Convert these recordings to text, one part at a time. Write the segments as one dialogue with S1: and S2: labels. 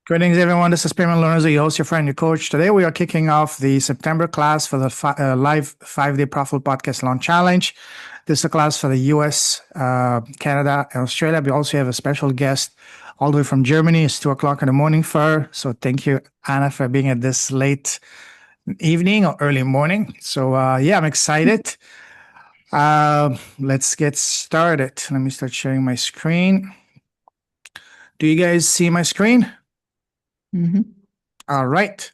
S1: Greetings, everyone. This is Payment Learners, your host, your friend, your coach. Today, we are kicking off the September class for the live 5-day Profitable Podcast Launch Challenge. This is a class for the US, Canada, and Australia. We also have a special guest all the way from Germany. It's 2 o'clock in the morning for her. So thank you, Anna, for being at this late evening or early morning. So I'm excited. Let's get started. Let me start sharing my screen. Do you guys see my screen?
S2: Mm-hmm.
S1: All right.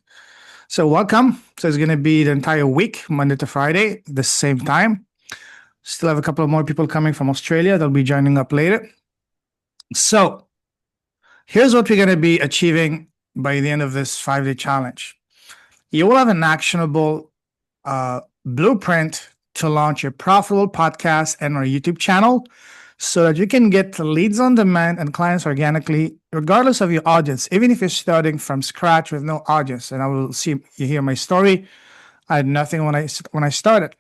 S1: So welcome. So it's going to be the entire week, Monday to Friday, the same time. Still have a couple of more people coming from Australia. They'll be joining up later. So here's what we're going to be achieving by the end of this 5-day challenge. You will have an actionable blueprint to launch your profitable podcast and our YouTube channel so that you can get leads on demand and clients organically, regardless of your audience, even if you're starting from scratch with no audience. And I will see you hear my story. I had nothing when I started.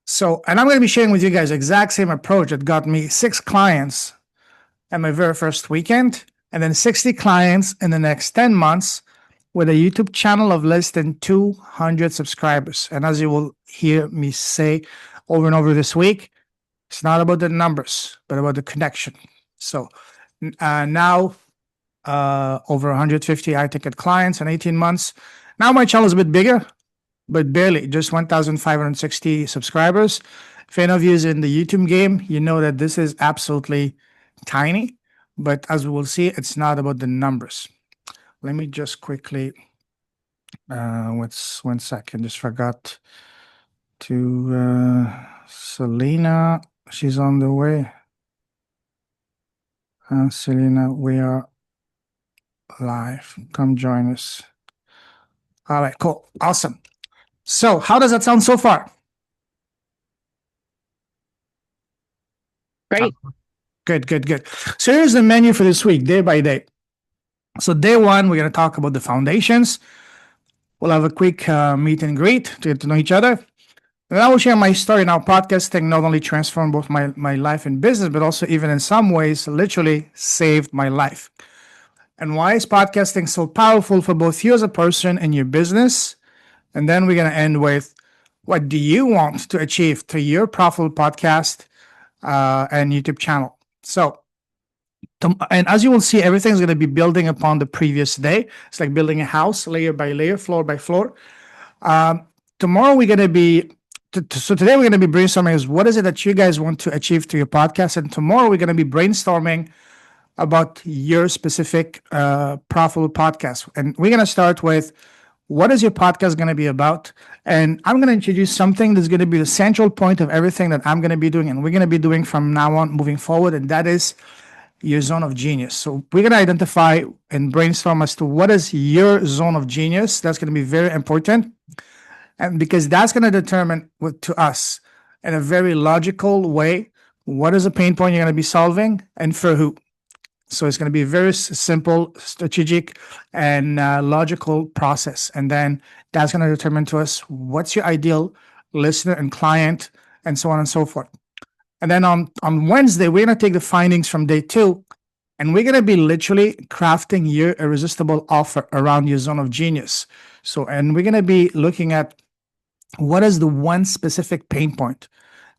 S1: So, and I'm going to be sharing with you guys the exact same approach that got me 6 clients at my very first weekend, and then 60 clients in the next 10 months with a YouTube channel of less than 200 subscribers. And as you will hear me say over and over this week, it's not about the numbers, but about the connection. So now over 150 high-ticket clients in 18 months. Now my channel is a bit bigger, but barely, just 1,560 subscribers. If any of you is in the YouTube game, you know that this is absolutely tiny. But as we will see, it's not about the numbers. Let me just quickly, one second, just forgot to, Selena, she's on the way. Selena, we are live. Come join us. All right, cool. Awesome. So how does that sound so far?
S2: Great.
S1: Good. So here's the menu for this week, day by day. So day 1, we're going to talk about the foundations. We'll have a quick meet and greet to get to know each other. And I will share my story. Now, podcasting not only transformed both my life and business, but also even in some ways, literally saved my life. And why is podcasting so powerful for both you as a person and your business? And then we're going to end with, what do you want to achieve through your profitable podcast and YouTube channel? So, and as you will see, everything's going to be building upon the previous day. It's like building a house, layer by layer, floor by floor. Tomorrow we're going to be, so today we're going to be brainstorming is what is it that you guys want to achieve through your podcast? And tomorrow we're going to be brainstorming about your specific profitable podcast. And we're going to start with, what is your podcast going to be about? And I'm going to introduce something that's going to be the central point of everything that I'm going to be doing and we're going to be doing from now on moving forward. And that is your zone of genius. So we're going to identify and brainstorm as to what is your zone of genius. That's going to be very important. And because that's going to determine what to us in a very logical way, what is the pain point you're going to be solving and for who? So it's going to be a very simple, strategic, and logical process. And then that's going to determine to us what's your ideal listener and client and so on and so forth. And then on Wednesday, we're going to take the findings from day 2, and we're going to be literally crafting your irresistible offer around your zone of genius. So, and we're going to be looking at what is the one specific pain point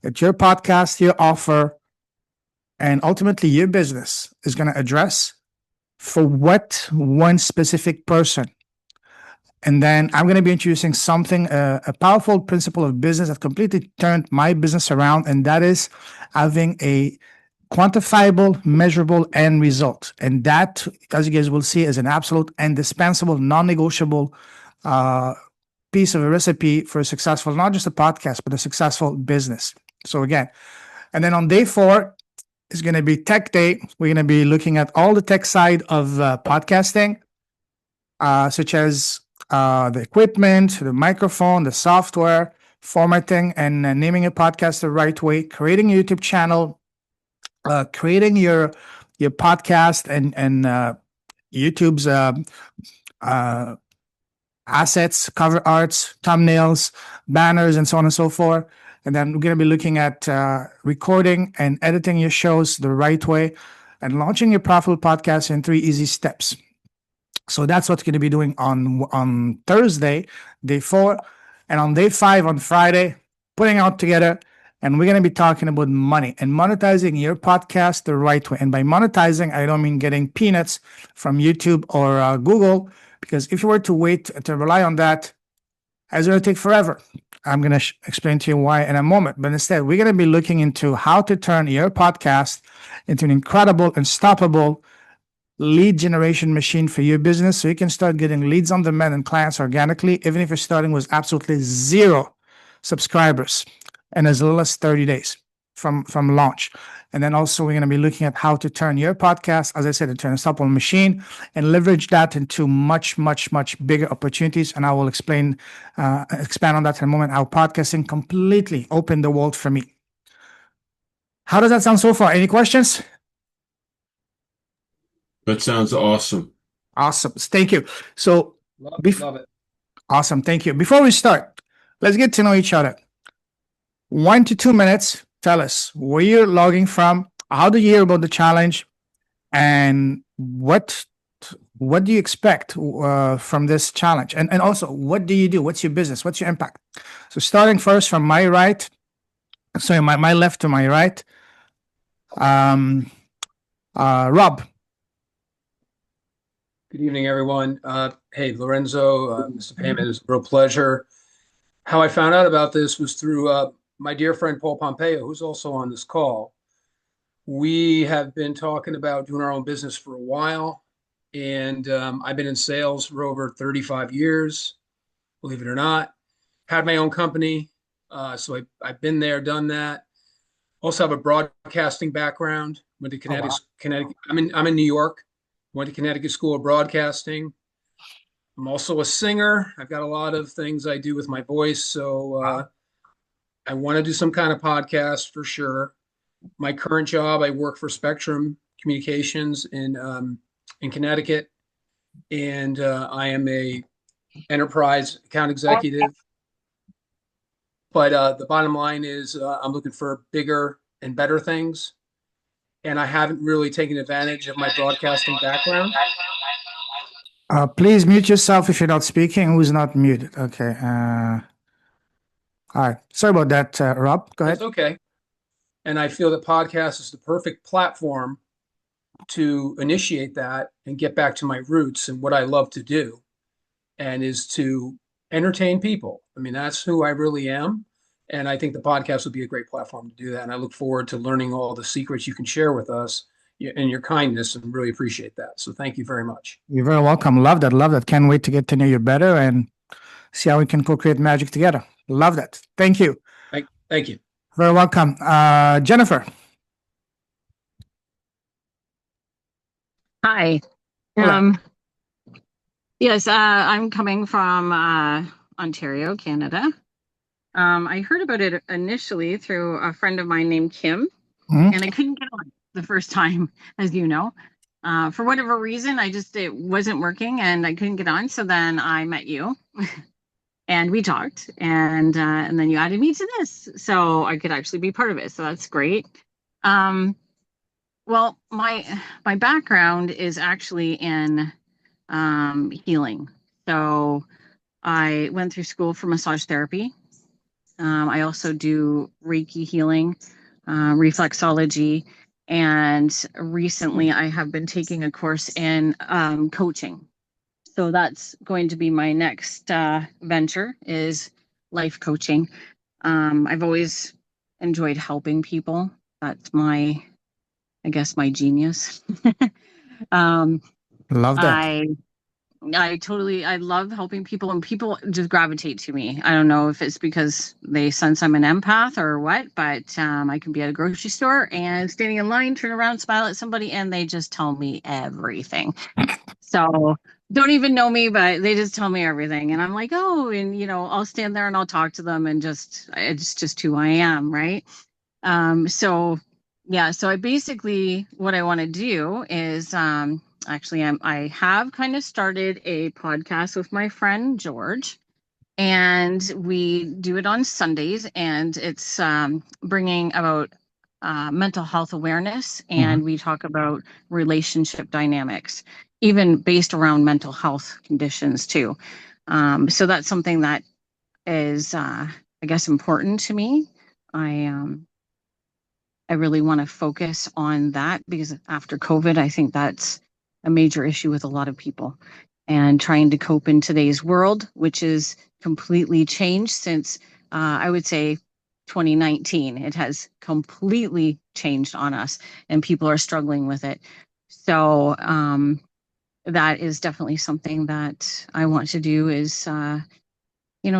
S1: that your podcast, your offer, and ultimately your business is going to address for what one specific person. And then I'm going to be introducing something, a powerful principle of business that completely turned my business around, and that is having a quantifiable, measurable end result. And that, as you guys will see, is an absolute indispensable, non-negotiable piece of a recipe for a successful, not just a podcast, but a successful business. So again, and then on day 4 is going to be tech day. We're going to be looking at all the tech side of podcasting, such as the equipment, the microphone, the software, formatting, and naming a podcast the right way, creating a YouTube channel, creating your podcast and YouTube's assets, cover arts, thumbnails, banners, and so on and so forth. And then we're going to be looking at recording and editing your shows the right way, and launching your profitable podcast in 3 easy steps. So that's what's going to be doing on Thursday, day 4, and on day 5 on Friday, putting out together. And we're going to be talking about money and monetizing your podcast the right way. And by monetizing, I don't mean getting peanuts from YouTube or Google, because if you were to wait to rely on that, it's going to take forever. I'm going to explain to you why in a moment. But instead, we're going to be looking into how to turn your podcast into an incredible, unstoppable lead generation machine for your business, so you can start getting leads on demand and clients organically, even if you're starting with absolutely zero subscribers in as little as 30 days from launch. And then also we're going to be looking at how to turn your podcast, as I said, into an unstoppable machine and leverage that into much, much, much bigger opportunities. And I will expand on that in a moment, how podcasting completely opened the world for me. How does that sound so far? Any questions?
S2: That sounds awesome.
S1: Awesome. Thank you. So,
S3: Love it.
S1: awesome. Thank you. Before we start, let's get to know each other. 1 to 2 minutes. Tell us where you're logging from. How do you hear about the challenge? And what do you expect from this challenge? And also, what do you do? What's your business? What's your impact? So, starting first from my right, sorry, my left to my right, Rob.
S3: Good evening, everyone. Hey, Lorenzo, Mr. Payman, it's a real pleasure. How I found out about this was through my dear friend Paul Pompeo, who's also on this call. We have been talking about doing our own business for a while, and I've been in sales for over 35 years, believe it or not. Had my own company, so I've been there, done that. Also have a broadcasting background. Went to Connecticut.
S1: Wow.
S3: Connecticut. I'm in New York. Went to Connecticut School of Broadcasting. I'm also a singer. I've got a lot of things I do with my voice, so I want to do some kind of podcast for sure. My current job, I work for Spectrum Communications in Connecticut, and I am a enterprise account executive. But the bottom line is, I'm looking for bigger and better things, and I haven't really taken advantage of my broadcasting background.
S1: Please mute yourself if you're not speaking. Who's not muted? Okay. All right. Sorry about that, Rob. Go ahead.
S3: That's okay. And I feel that podcast is the perfect platform to initiate that and get back to my roots and what I love to do, and is to entertain people. I mean, that's who I really am. And I think the podcast would be a great platform to do that. And I look forward to learning all the secrets you can share with us and your kindness, and really appreciate that. So thank you very much.
S1: You're very welcome. Love that. Love that. Can't wait to get to know you better and see how we can co-create magic together. Love that. Thank you.
S3: Thank you.
S1: Very welcome. Jennifer.
S4: Hi.
S1: Hello.
S4: Yes, I'm coming from Ontario, Canada. I heard about it initially through a friend of mine named Kim, and I couldn't get on the first time, as you know. For whatever reason, it wasn't working and I couldn't get on. So then I met you and we talked, and then you added me to this so I could actually be part of it. So that's great. Well, my background is actually in healing. So I went through school for massage therapy. I also do Reiki healing, reflexology, and recently I have been taking a course in coaching. So that's going to be my next venture, is life coaching. I've always enjoyed helping people. That's my genius.
S1: Love that.
S4: I love helping people, and people just gravitate to me. I don't know if it's because they sense I'm an empath or what, but I can be at a grocery store and standing in line, turn around, smile at somebody, and they just tell me everything. So don't even know me, but they just tell me everything. And I'm like, oh, and I'll stand there and I'll talk to them, and it's just who I am, right? So I basically, what I want to do is actually I have kind of started a podcast with my friend George, and we do it on Sundays, and it's bringing about mental health awareness,
S1: Mhm.
S4: and we talk about relationship dynamics, even based around mental health conditions too. So that's something that is, I guess, important to me. I um, I really want to focus on that because after COVID, I think that's a major issue with a lot of people and trying to cope in today's world, which is completely changed since I would say 2019. It has completely changed on us and people are struggling with it. So that is definitely something that I want to do is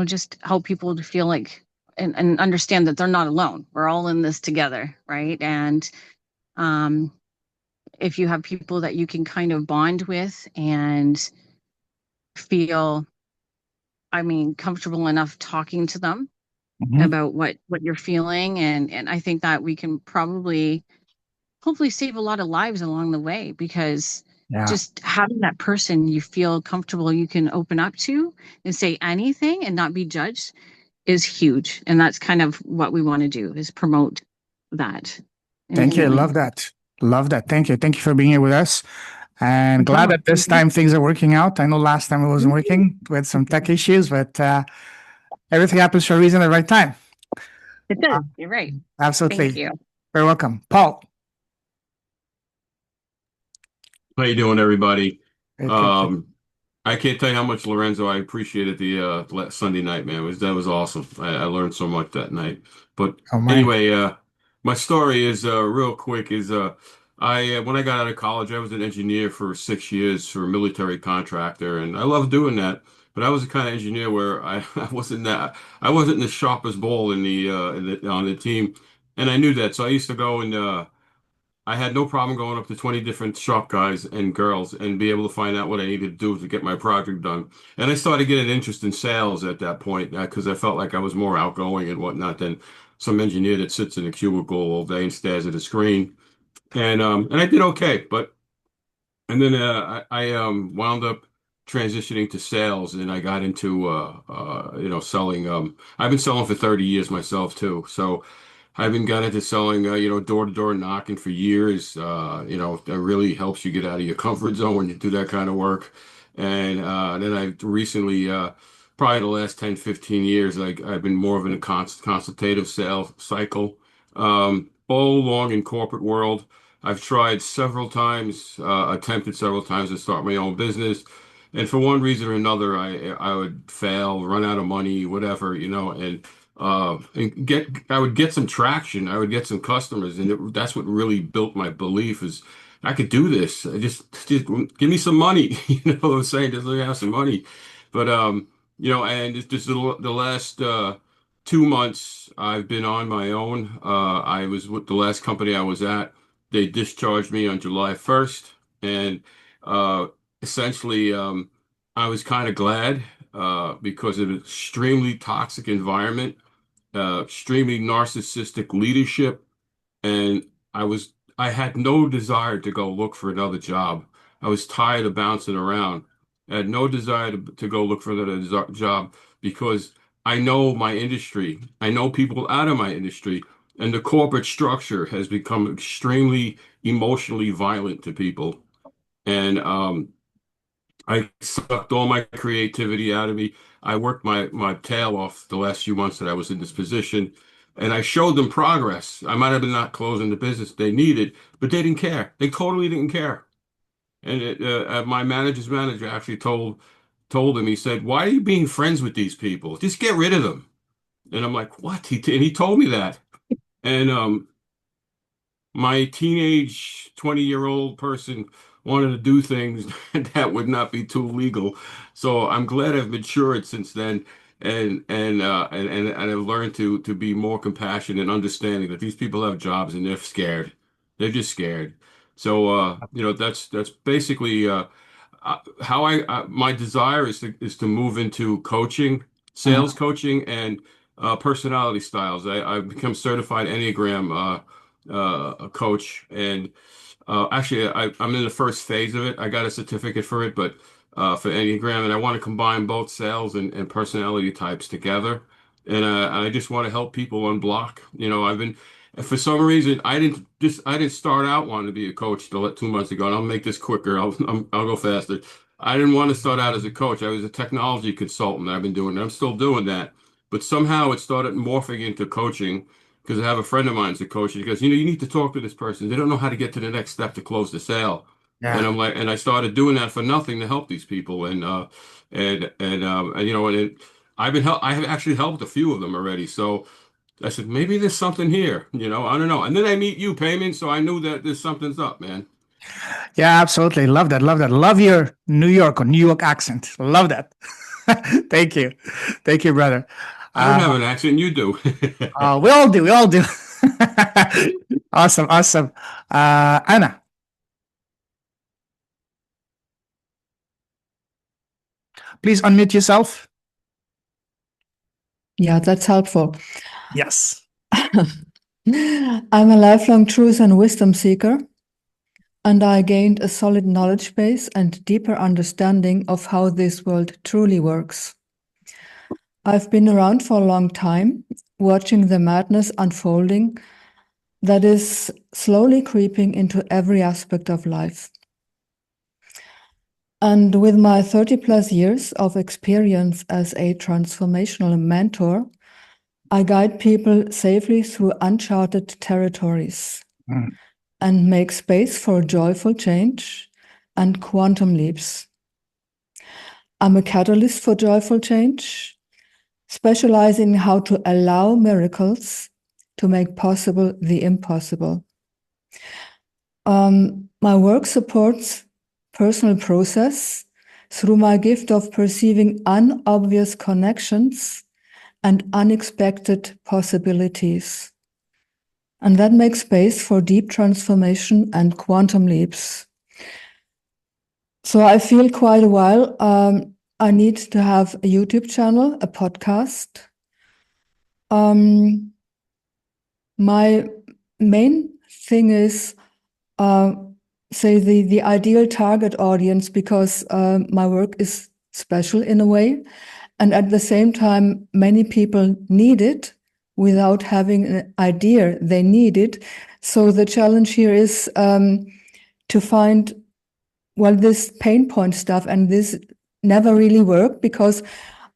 S4: just help people to feel like and understand that they're not alone. We're all in this together, right? And um, if you have people that you can kind of bond with and feel, I mean, comfortable enough talking to them
S1: Mhm.
S4: about what you're feeling, and I think that we can probably hopefully save a lot of lives along the way because
S1: Yeah.
S4: just having that person you feel comfortable you can open up to and say anything and not be judged is huge. And that's kind of what we want to do is promote that
S1: Thank you. I
S4: innately.
S1: love that. Love that. Thank you. Thank you for being here with us. And
S4: No
S1: glad
S4: problem.
S1: that this time things are working out. I know last time it wasn't
S4: Mhm.
S1: working. We had some tech issues, but everything happens for a reason at the right time.
S4: It does. You're right. Thank
S1: Absolutely.
S4: you.
S1: Very welcome. Paul.
S2: How you doing, everybody?
S1: Good, good, good.
S2: Um, I can't tell you how much, Lorenzo, I appreciated the Sunday night, man. That was awesome. I learned so much that night. But
S1: Oh, my.
S2: anyway, my story is real quick. Is I when I got out of college, I was an engineer for 6 years for a military contractor, and I loved doing that. But I was the kind of engineer where I wasn't the sharpest ball on the team, and I knew that. So I used to go and I had no problem going up to 20 different shop guys and girls and be able to find out what I needed to do to get my project done. And I started getting interest in sales at that point because I felt like I was more outgoing and whatnot than some engineer that sits in a cubicle all day and stares at a screen. And I did okay, but and then I wound up transitioning to sales, and I got into selling. I've been selling for 30 years myself too, so I've been got into selling door to door knocking for years. That really helps you get out of your comfort zone when you do that kind of work. And then I recently, probably the last 10, 15 years, I've been more of in a consultative sales cycle, all along in corporate world. I've tried several times, attempted several times to start my own business. And for one reason or another, I would fail, run out of money, whatever, and get I would get some traction. I would get some customers, and that's what really built my belief is I could do this. Just give me some money. You know what I'm saying? Just let me have some money. But and it's just the last 2 months I've been on my own. I was with the last company I was at. They discharged me on July 1st, and uh, essentially I was kind of glad because of an extremely toxic environment, extremely narcissistic leadership, and I had no desire to go look for another job. I was tired of bouncing around. I had no desire to go look for another job because I know my industry. I know people out of my industry, and the corporate structure has become extremely emotionally violent to people. And I sucked all my creativity out of me. I worked my tail off the last few months that I was in this position, and I showed them progress. I might have been not closing the business they needed, but they didn't care. They totally didn't care. And my manager's manager actually told him, he said, "Why are you being friends with these people? Just get rid of them." And I'm like, "What?" And he told me that. And my teenage 20-year-old person wanted to do things that would not be too legal. So I'm glad I've matured since then and I've learned to be more compassionate and understanding that these people have jobs and they're scared. They're just scared. So that's basically how my desire is to move into coaching, sales
S1: Mhm.
S2: coaching, and personality styles. I've become certified Enneagram a coach, and actually I'm in the first phase of it. I got a certificate for it, but for Enneagram, and I want to combine both sales and personality types together. And I just want to help people unblock. I've been For some reason, I didn't start out wanting to be a coach till 2 months ago. And I'll make this quicker. I'll go faster. I didn't want to start out as a coach. I was a technology consultant. I've been doing. I'm still doing that. But somehow it started morphing into coaching because I have a friend of mine who's a coach. He goes, you need to talk to this person. They don't know how to get to the next step to close the sale. And
S1: Yeah.
S2: I'm like, and I started doing that for nothing to help these people. And I have actually helped a few of them already. So I said, maybe there's something here, I don't know. And then I meet you, Payment, so I knew that there's something's up, man.
S1: Yeah, absolutely. Love that. Love that. Love your New York accent. Love that. Thank you. Thank you, brother.
S2: I don't have an accent, you do.
S1: We all do. We all do. Awesome. Awesome. Anna, please unmute yourself.
S5: Yeah, that's helpful.
S1: Yes.
S5: I'm a lifelong truth and wisdom seeker, and I gained a solid knowledge base and deeper understanding of how this world truly works. I've been around for a long time, watching the madness unfolding that is slowly creeping into every aspect of life. And with my 30 plus years of experience as a transformational mentor, I guide people safely through uncharted territories and make space for joyful change and quantum leaps. I'm a catalyst for joyful change, specializing in how to allow miracles to make possible the impossible. My work supports personal process through my gift of perceiving unobvious connections and unexpected possibilities. And that makes space for deep transformation and quantum leaps. So I feel quite a while I need to have a YouTube channel, a podcast. My main thing is, say, the ideal target audience, because my work is special in a way. And at the same time, many people need it without having an idea they need it. So the challenge here is to find, well, this pain point stuff, and this never really worked because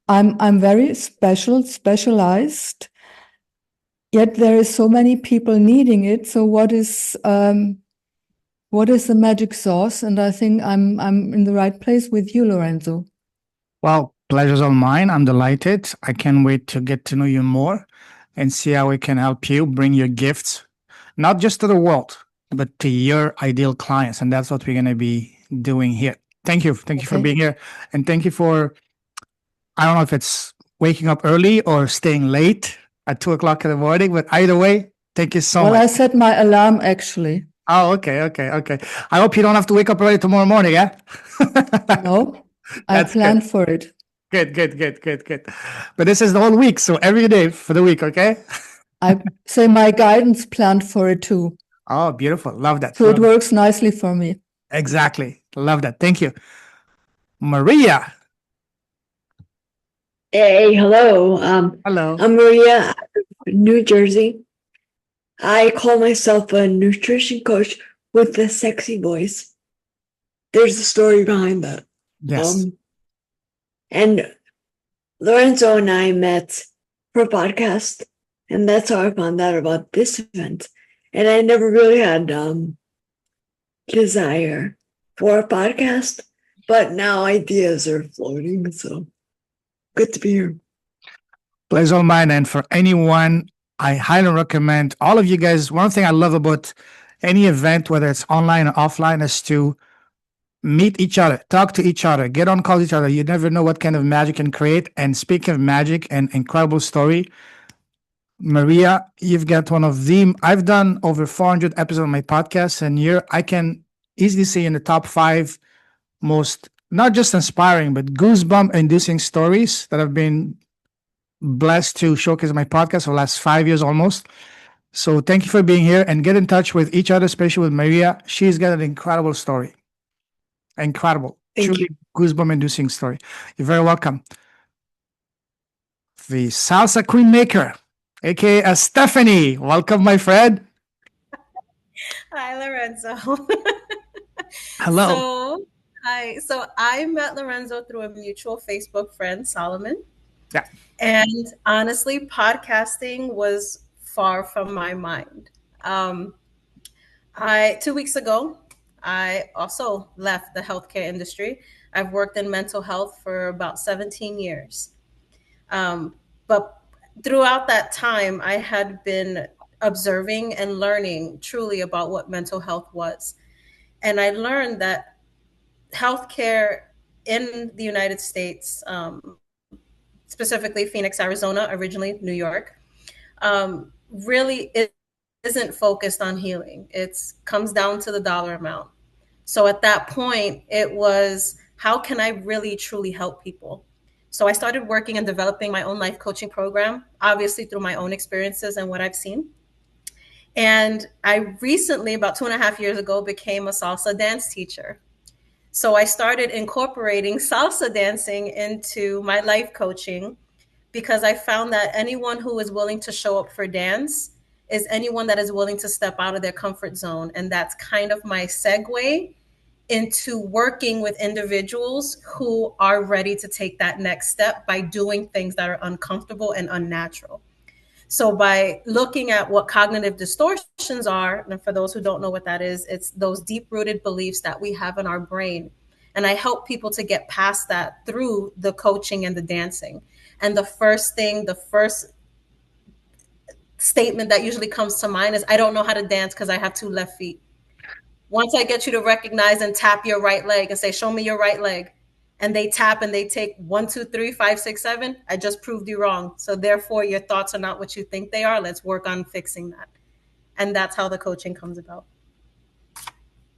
S5: I'm very specialized. Yet there is so many people needing it. So what is the magic sauce? And I think I'm in the right place with you, Lorenzo.
S1: Well, pleasure's all mine. I'm delighted. I can't wait to get to know you more and see how we can help you bring your gifts, not just to the world, but to your ideal clients. And that's what we're going to be doing here. Thank you. Thank you for being here. And thank you for, I don't know if it's waking up early or staying late at 2 o'clock in the morning, but either way, thank you so much.
S5: Well, I set my alarm actually.
S1: Oh, okay. I hope you don't have to wake up early tomorrow morning, yeah?
S5: No, I planned for it.
S1: Good. But this is the whole week, so every day for the week, okay?
S5: I say my guidance planned for it too.
S1: Oh, beautiful. Love that.
S5: So it works nicely for me.
S1: Exactly. Love that. Thank you. Maria.
S6: Hey, hello.
S1: Hello.
S6: I'm Maria, New Jersey. I call myself a nutrition coach with a sexy voice. There's a story behind that.
S1: Yes.
S6: And Lorenzo and I met for a podcast, and that's how I found out about this event. And I never really had desire for a podcast, but now ideas are floating, so good to be here.
S1: Pleasure all mine. And for anyone, I highly recommend all of you guys. One thing I love about any event, whether it's online or offline, is to meet each other, talk to each other, get on call with each other. You never know what kind of magic can create. And speaking of magic and incredible story, Maria, you've got one of the, I've done over 400 episodes of my podcast, and I can easily say in the top 5 most, not just inspiring, but goosebump inducing stories that I've been blessed to showcase in my podcast for the last 5 years almost. So thank you for being here, and get in touch with each other, especially with Maria. She's got an incredible story. Incredible.
S6: Thank
S1: Truly goosebump inducing story. You're very welcome. The salsa queen maker. aka Stephanie. Welcome, my friend.
S7: Hi, Lorenzo.
S1: Hello.
S7: Hi. So I met Lorenzo through a mutual Facebook friend, Solomon.
S1: Yeah.
S7: And honestly, podcasting was far from my mind. Um, 2 weeks ago, I also left the healthcare industry. I've worked in mental health for about 17 years. But throughout that time, I had been observing and learning truly about what mental health was. And I learned that healthcare in the United States, specifically Phoenix, Arizona, originally New York, really isn't focused on healing. It comes down to the dollar amount. So at that point, it was how can I really truly help people? So I started working and developing my own life coaching program, obviously through my own experiences and what I've seen. And I recently, about 2.5 years ago, became a salsa dance teacher. So I started incorporating salsa dancing into my life coaching because I found that anyone who is willing to show up for dance is anyone that is willing to step out of their comfort zone. And that's kind of my segue into working with individuals who are ready to take that next step by doing things that are uncomfortable and unnatural. So by looking at what cognitive distortions are, and for those who don't know what that is, it's those deep-rooted beliefs that we have in our brain. And I help people to get past that through the coaching and the dancing. And the first statement that usually comes to mind is, I don't know how to dance because I have two left feet. Once I get you to recognize and tap your right leg and say, show me your right leg, and they tap and they take 1, 2, 3, 5, 6, 7, I just proved you wrong. So therefore, your thoughts are not what you think they are. Let's work on fixing that. And that's how the coaching comes about.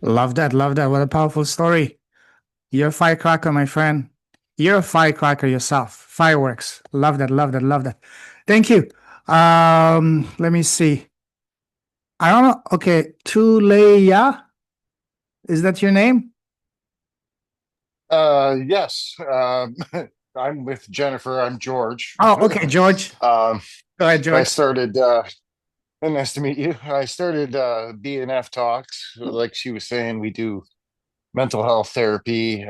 S1: Love that. Love that. What a powerful story. You're a firecracker, my friend. You're a firecracker yourself. Fireworks. Love that. Love that. Love that. Thank you. Let me see. I don't know. Okay. Tuleya. Is that your name?
S8: Yes. I'm with Jennifer. I'm George.
S1: Oh, okay, George.
S8: Um,
S1: Go ahead,
S8: I
S1: George.
S8: started, nice to meet you. I started BNF Talks. Like she was saying, we do mental health therapy,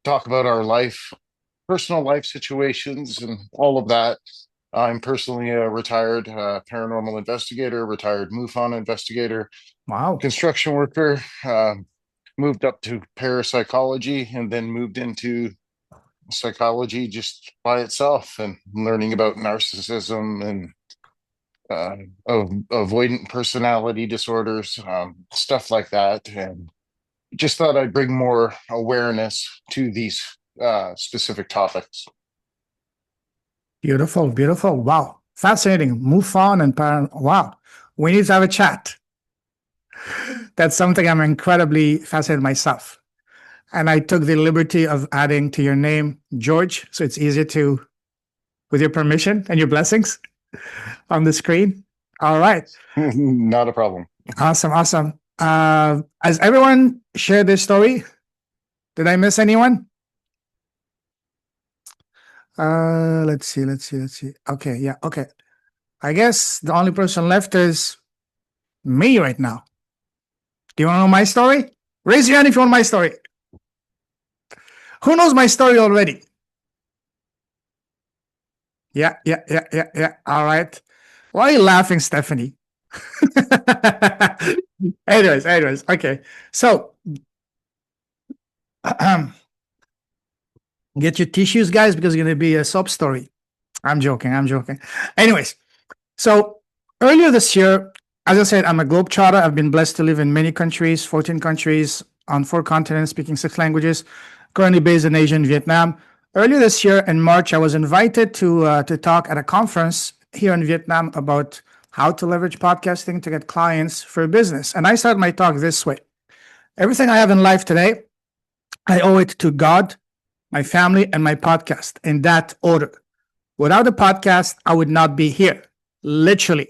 S8: talk about our life, personal life situations, and all of that. I'm personally a retired paranormal investigator, retired MUFON investigator,
S1: Wow.
S8: construction worker, moved up to parapsychology, and then moved into psychology just by itself and learning about narcissism and avoidant personality disorders, stuff like that. And just thought I'd bring more awareness to these specific topics.
S1: Beautiful, beautiful. Wow. Fascinating. Move on and wow. We need to have a chat. That's something I'm incredibly fascinated myself. And I took the liberty of adding to your name, George, so it's easier to, with your permission and your blessings on the screen. All right.
S8: Not a problem.
S1: Awesome, awesome. Has everyone shared their story? Did I miss anyone? Let's see. Okay, yeah, okay. I guess the only person left is me right now. Do you want to know my story? Raise your hand if you want my story. Who knows my story already? Yeah. All right. Why are you laughing, Stephanie? anyways, okay. So, get your tissues, guys, because it's going to be a sob story. I'm joking. Anyways, so earlier this year, as I said, I'm a globetrotter. I've been blessed to live in many countries, 14 countries on 4 continents, speaking 6 languages, currently based in Asia and Vietnam. Earlier this year in March, I was invited to talk at a conference here in Vietnam about how to leverage podcasting to get clients for business. And I started my talk this way. Everything I have in life today, I owe it to God, my family, and my podcast in that order. Without the podcast, I would not be here. Literally.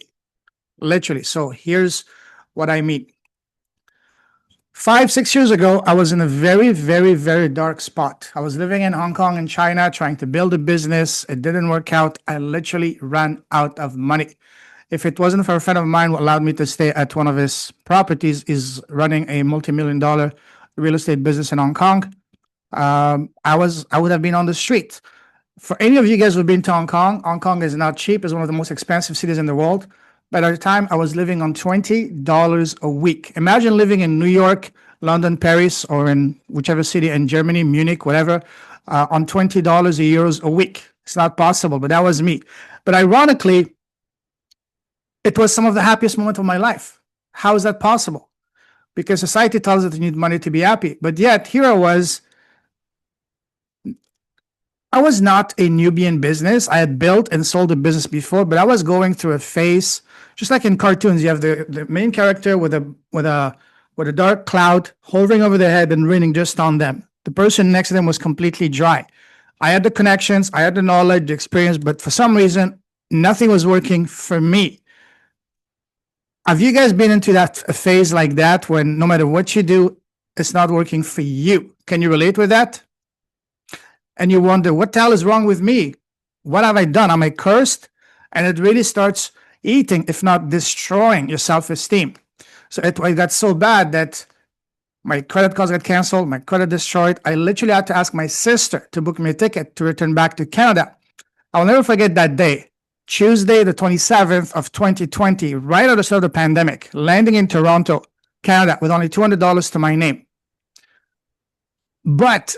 S1: So here's what I mean. 5, 6 years ago, I was in a very, very, very dark spot. I was living in Hong Kong and China, trying to build a business. It didn't work out. I literally ran out of money. If it wasn't for a friend of mine who allowed me to stay at one of his properties, is running a multi-million-dollar real estate business in Hong Kong, I would have been on the street. For any of you guys who've been to Hong Kong is not cheap. It's one of the most expensive cities in the world. But at the time, I was living on $20 a week. Imagine living in New York, London, Paris, or in whichever city in Germany, Munich, whatever, on $20 a euros a week. It's not possible, but that was me. But ironically, it was some of the happiest moments of my life. How is that possible? Because society tells us that you need money to be happy. But yet, here I was not a newbie in business. I had built and sold a business before, but I was going through a phase, just like in cartoons. You have the main character with a dark cloud hovering over their head and raining just on them. The person next to them was completely dry. I had the connections, I had the knowledge, the experience, but for some reason, nothing was working for me. Have you guys been into that phase like that when no matter what you do, it's not working for you? Can you relate with that? And you wonder, what the hell is wrong with me? What have I done? Am I cursed? And it really starts eating, if not destroying, your self-esteem. So it got so bad that my credit cards got canceled, my credit destroyed. I literally had to ask my sister to book me a ticket to return back to Canada. I'll never forget that day. Tuesday, the 27th of 2020, right at the start of the pandemic, landing in Toronto, Canada, with only $200 to my name. But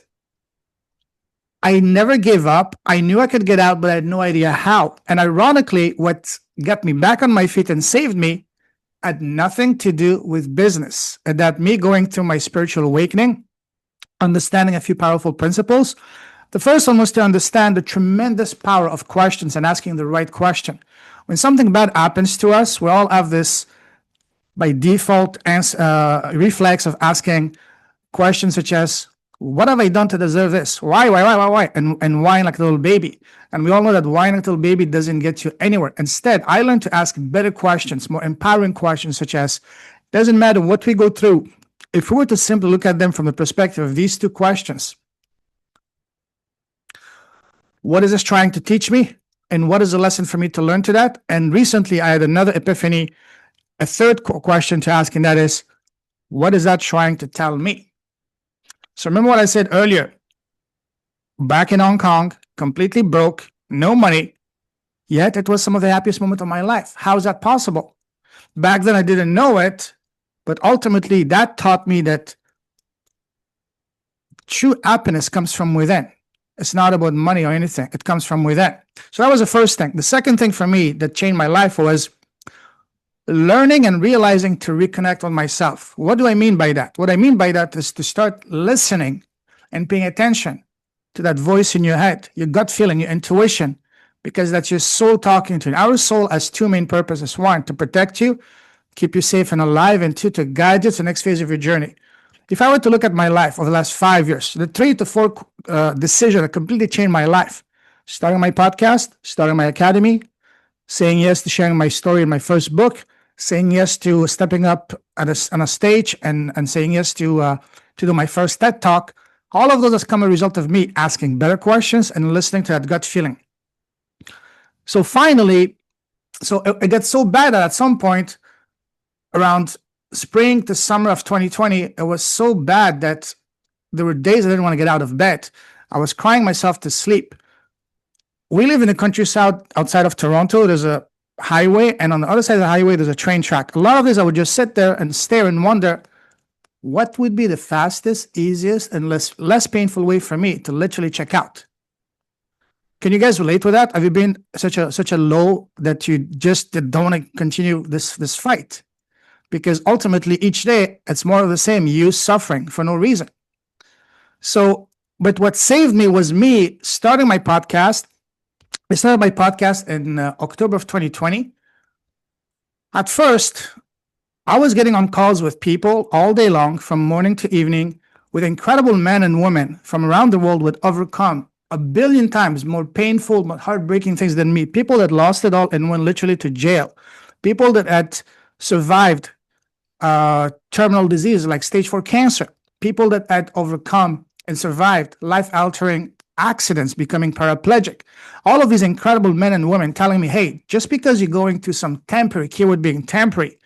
S1: I never gave up. I knew I could get out, but I had no idea how. And ironically, what got me back on my feet and saved me had nothing to do with business. And that me going through my spiritual awakening, understanding a few powerful principles. The first one was to understand the tremendous power of questions and asking the right question. When something bad happens to us, we all have this by default reflex of asking questions such as, what have I done to deserve this? Why? And whine like a little baby. And we all know that whining like a little baby doesn't get you anywhere. Instead, I learned to ask better questions, more empowering questions, such as, doesn't matter what we go through, if we were to simply look at them from the perspective of these two questions, what is this trying to teach me? And what is the lesson for me to learn to that? And recently, I had another epiphany, a third question to ask, and that is, what is that trying to tell me? So remember what I said earlier, back in Hong Kong, completely broke, no money, yet it was some of the happiest moments of my life. How is that possible? Back then I didn't know it, but ultimately that taught me that true happiness comes from within. It's not about money or anything. It comes from within. So that was the first thing. The second thing for me that changed my life was learning and realizing to reconnect with myself. What do I mean by that? What I mean by that is to start listening and paying attention to that voice in your head, your gut feeling, your intuition, because that's your soul talking to you. Our soul has two main purposes. One, to protect you, keep you safe and alive, and two, to guide you to the next phase of your journey. If I were to look at my life over the last 5 years, the 3 to 4 decisions that completely changed my life, starting my podcast, starting my academy, saying yes to sharing my story in my first book, saying yes to stepping up on a stage, and saying yes to do my first TED Talk. All of those has come a result of me asking better questions and listening to that gut feeling. So finally, it got so bad that at some point around spring to summer of 2020, it was so bad that there were days I didn't want to get out of bed. I was crying myself to sleep. We live in the countryside outside of Toronto. There's a highway, and on the other side of the highway, there's a train track. A lot of days I would just sit there and stare and wonder, what would be the fastest, easiest, and less painful way for me to literally check out? Can you guys relate with that? Have you been such a low that you just don't want to continue this fight? Because ultimately each day it's more of the same, you suffering for no reason. So, but what saved me was me starting my podcast. I started my podcast in October of 2020. At first, I was getting on calls with people all day long from morning to evening with incredible men and women from around the world who had overcome 1 billion times more painful, more heartbreaking things than me. People that lost it all and went literally to jail. People that had survived terminal disease like stage 4 cancer, people that had overcome and survived life-altering accidents, becoming paraplegic. All of these incredible men and women telling me, hey, just because you're going through some temporary, keyword being temporary,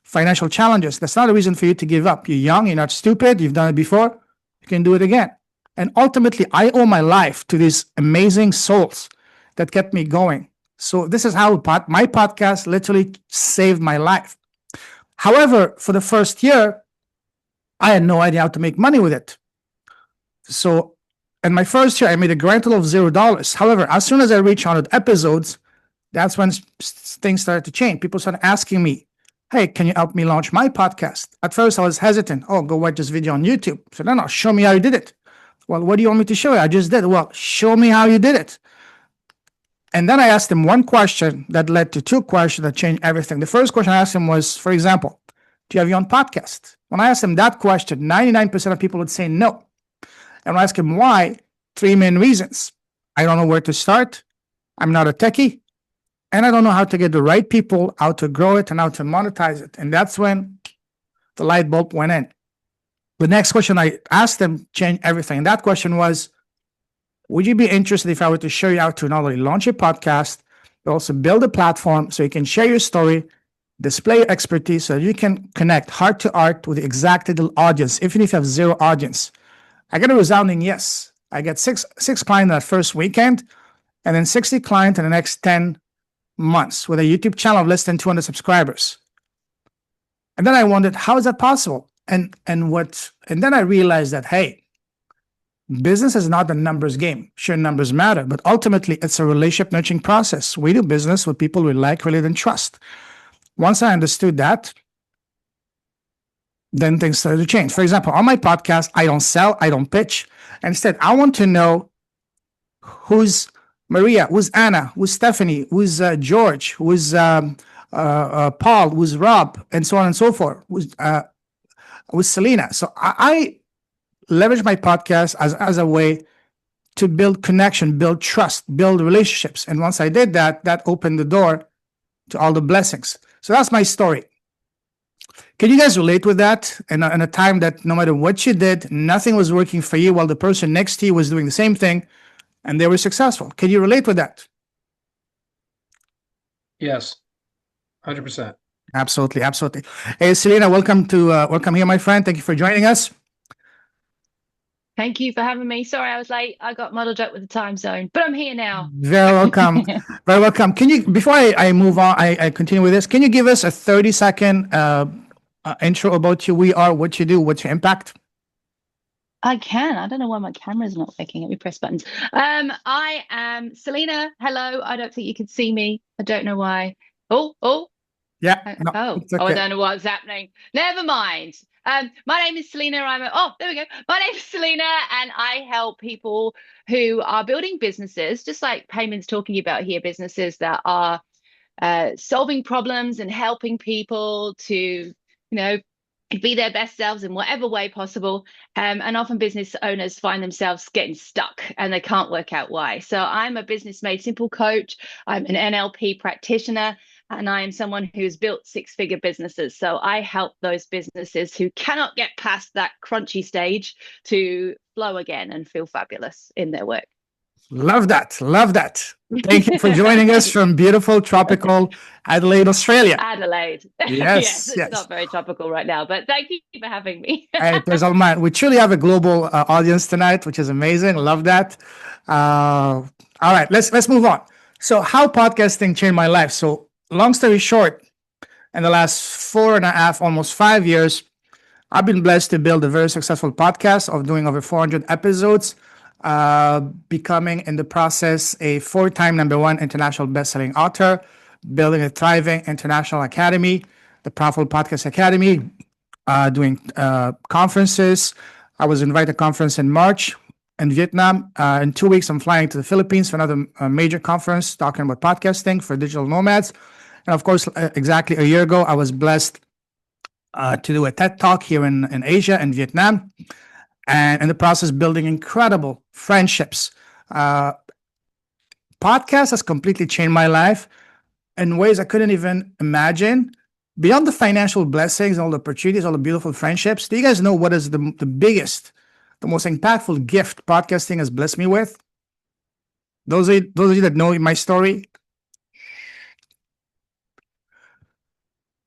S1: financial challenges, that's not a reason for you to give up. You're young, you're not stupid, you've done it before, you can do it again. And ultimately, I owe my life to these amazing souls that kept me going. So this is how my podcast literally saved my life. However, for the first year, I had no idea how to make money with it. So in my first year, I made a grand total of $0. However, as soon as I reached 100 episodes, that's when things started to change. People started asking me, hey, can you help me launch my podcast? At first, I was hesitant. Oh, go watch this video on YouTube. So no, show me how you did it. Well, what do you want me to show you? I just did. Well, show me how you did it. And then I asked him one question that led to two questions that changed everything. The first question I asked him was, for example, do you have your own podcast? When I asked him that question, 99% of people would say no. And when I asked him why, three main reasons. I don't know where to start. I'm not a techie. And I don't know how to get the right people, how to grow it, and how to monetize it. And that's when the light bulb went in. The next question I asked him changed everything. And that question was, would you be interested if I were to show you how to not only launch a podcast, but also build a platform so you can share your story, display your expertise so you can connect heart to heart with the exact little audience, even if you have zero audience? I got a resounding yes. I get six clients that first weekend, and then 60 clients in the next 10 months with a YouTube channel of less than 200 subscribers. And then I wondered, how is that possible? And then I realized that, hey, business is not a numbers game. Sure, numbers matter, but ultimately it's a relationship nurturing process. We do business with people we like, relate, and trust. Once I understood that, then things started to change. For example, on my podcast, I don't sell, I don't pitch. Instead, I want to know who's Maria, who's Anna, who's Stephanie, who's George, who's Paul, who's Rob, and so on and so forth, who's Selena. So I leverage my podcast as a way to build connection, build trust, build relationships. And once I did that, that opened the door to all the blessings. So that's my story. Can you guys relate with that? In a time that no matter what you did, nothing was working for you while the person next to you was doing the same thing and they were successful. Can you relate with that?
S3: Yes, 100%.
S1: Absolutely, absolutely. Hey, Selena, welcome here, my friend. Thank you for joining us.
S9: Thank you for having me. Sorry I was late. I got muddled up with the time zone, but I'm here now.
S1: Very welcome. Very welcome. Can you, before I move on, I continue with this, can you give us a 30-second intro about who we are, what you do, what's your impact?
S9: I can. I don't know why my camera's not working. Let me press buttons. I am Selena. Hello. I don't think you can see me. I don't know why. Oh.
S1: Yeah. No,
S9: okay. I don't know what's happening. Never mind. My name is Selena. There we go. My name is Selena, and I help people who are building businesses, just like Payman's talking about here, businesses that are solving problems and helping people to, be their best selves in whatever way possible. And often business owners find themselves getting stuck and they can't work out why. So I'm a Business Made Simple coach. I'm an NLP practitioner, and I am someone who's built six-figure businesses. So I help those businesses who cannot get past that crunchy stage to flow again and feel fabulous in their work.
S1: Love that. Love that. Thank you for joining us from beautiful, tropical Adelaide, Australia.
S9: Adelaide.
S1: Yes.
S9: It's not very tropical right now, but thank you for having me.
S1: Hey, pleasure all mine. We truly have a global audience tonight, which is amazing. Love that. All right, let's move on. So how podcasting changed my life. So long story short, in the last 4.5, almost 5 years, I've been blessed to build a very successful podcast of doing over 400 episodes, becoming in the process a 4-time #1 international best-selling author, building a thriving international academy, the Powerful Podcast Academy, doing conferences. I was invited to a conference in March in Vietnam. In 2 weeks, I'm flying to the Philippines for another major conference talking about podcasting for digital nomads. And of course, exactly a year ago, I was blessed to do a TED Talk here in Asia, in Vietnam. And in the process, building incredible friendships. Podcast has completely changed my life in ways I couldn't even imagine. beyond the financial blessings, all the opportunities, all the beautiful friendships, do you guys know what is the biggest, the most impactful gift podcasting has blessed me with? Those of you that know my story,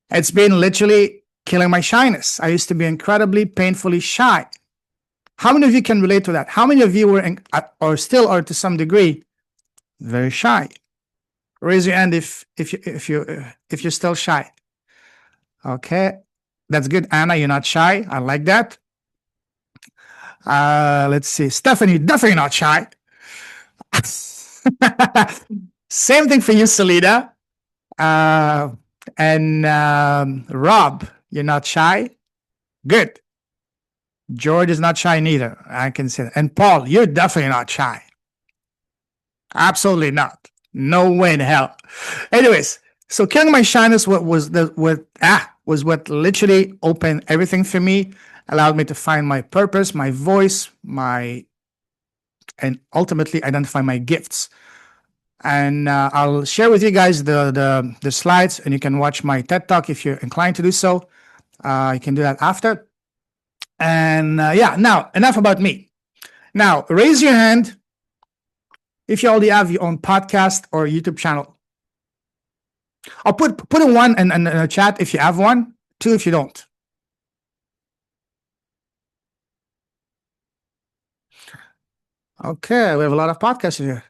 S1: it's been literally killing my shyness. I used to be incredibly painfully shy. How many of you can relate to that? How many of you were or still are to some degree very shy? Raise your hand if you're still shy. Okay, that's good. Anna, you're not shy. I like that. Let's see. Stephanie, definitely not shy. Same thing for you, Selena. And Rob, you're not shy. Good. George is not shy neither. I can say that. And Paul, you're definitely not shy. Absolutely not. No way in hell. Anyways, so killing my shyness was what literally opened everything for me, allowed me to find my purpose, my voice, and ultimately identify my gifts. And I'll share with you guys the slides, and you can watch my TED Talk if you're inclined to do so. You can do that after. And now enough about me. Now raise your hand if you already have your own podcast or YouTube channel. I'll put a one in the chat if you have one, two if you don't. Okay, we have a lot of podcasts here.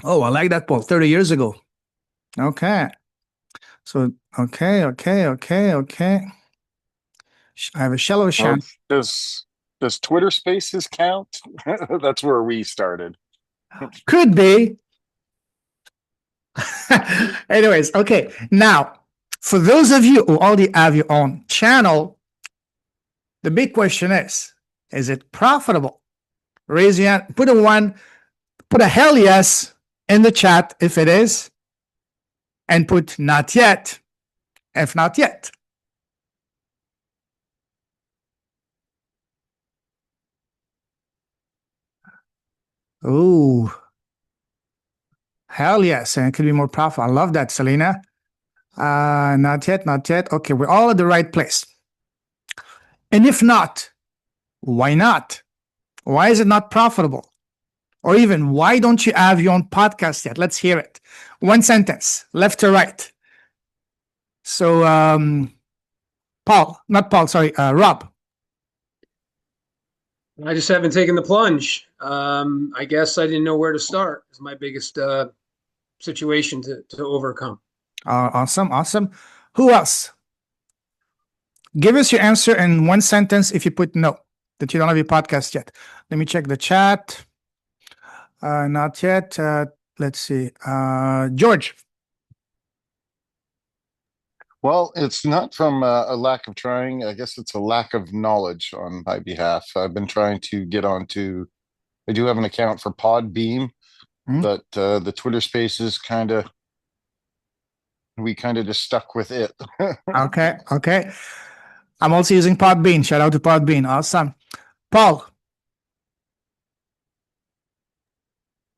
S1: Oh, I like that, Paul. 30 years ago. Okay. So, okay. I have a shallow shot.
S8: Does Twitter Spaces count? That's where we started.
S1: Could be. Anyways, okay. Now, for those of you who already have your own channel, the big question is it profitable? Raise your hand. Put a one. Put a hell yes in the chat if it is, and put not yet if not yet. Ooh, hell yes, and it could be more profitable. I love that, Selena. Not yet. Okay, we're all at the right place. And if not, why not? Why is it not profitable? Or even, why don't you have your own podcast yet? Let's hear it. One sentence, left to right. So, Rob.
S3: I just haven't taken the plunge. I guess I didn't know where to start. It's my biggest situation to overcome.
S1: Awesome. Who else? Give us your answer in one sentence if you put no, that you don't have your podcast yet. Let me check the chat. Not yet. Let's see. George.
S8: Well, it's not from a lack of trying. I guess it's a lack of knowledge on my behalf. I've been trying to get onto. I do have an account for Podbeam, but the Twitter Spaces we kind of just stuck with it.
S1: Okay. I'm also using Podbean. Shout out to Podbean. Awesome. Paul.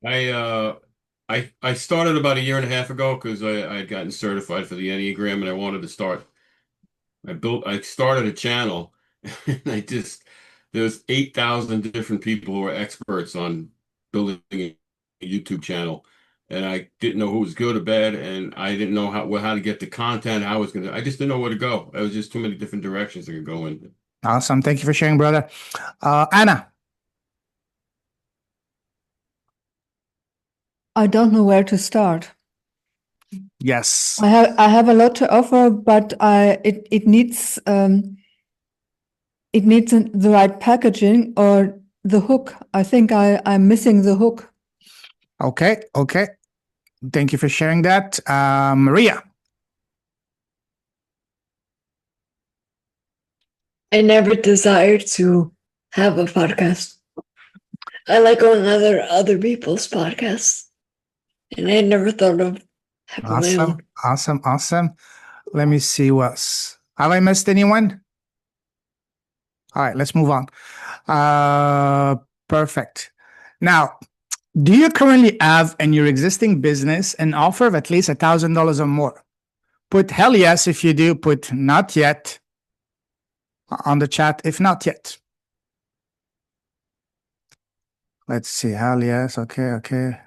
S2: I started about a year and a half ago because I had gotten certified for the Enneagram and I wanted to start. I started a channel and there's 8,000 different people who are experts on building a YouTube channel. And I didn't know who was good or bad, and I didn't know how to get the content. I just didn't know where to go. It was just too many different directions I could go in.
S1: Awesome. Thank you for sharing, brother. Anna.
S5: I don't know where to start.
S1: Yes.
S5: I have a lot to offer, but it needs the right packaging or the hook. I think I'm missing the hook.
S1: Okay. Thank you for sharing that. Maria.
S6: I never desired to have a podcast. I like going other people's podcasts, and I never thought of having my own.
S1: Awesome. Let me see what else. Have I missed anyone? All right, let's move on. Perfect. Now, do you currently have in your existing business an offer of at least $1,000 or more? Put hell yes if you do. Put not yet on the chat if not yet. Let's see. Hell yes. Okay. Okay.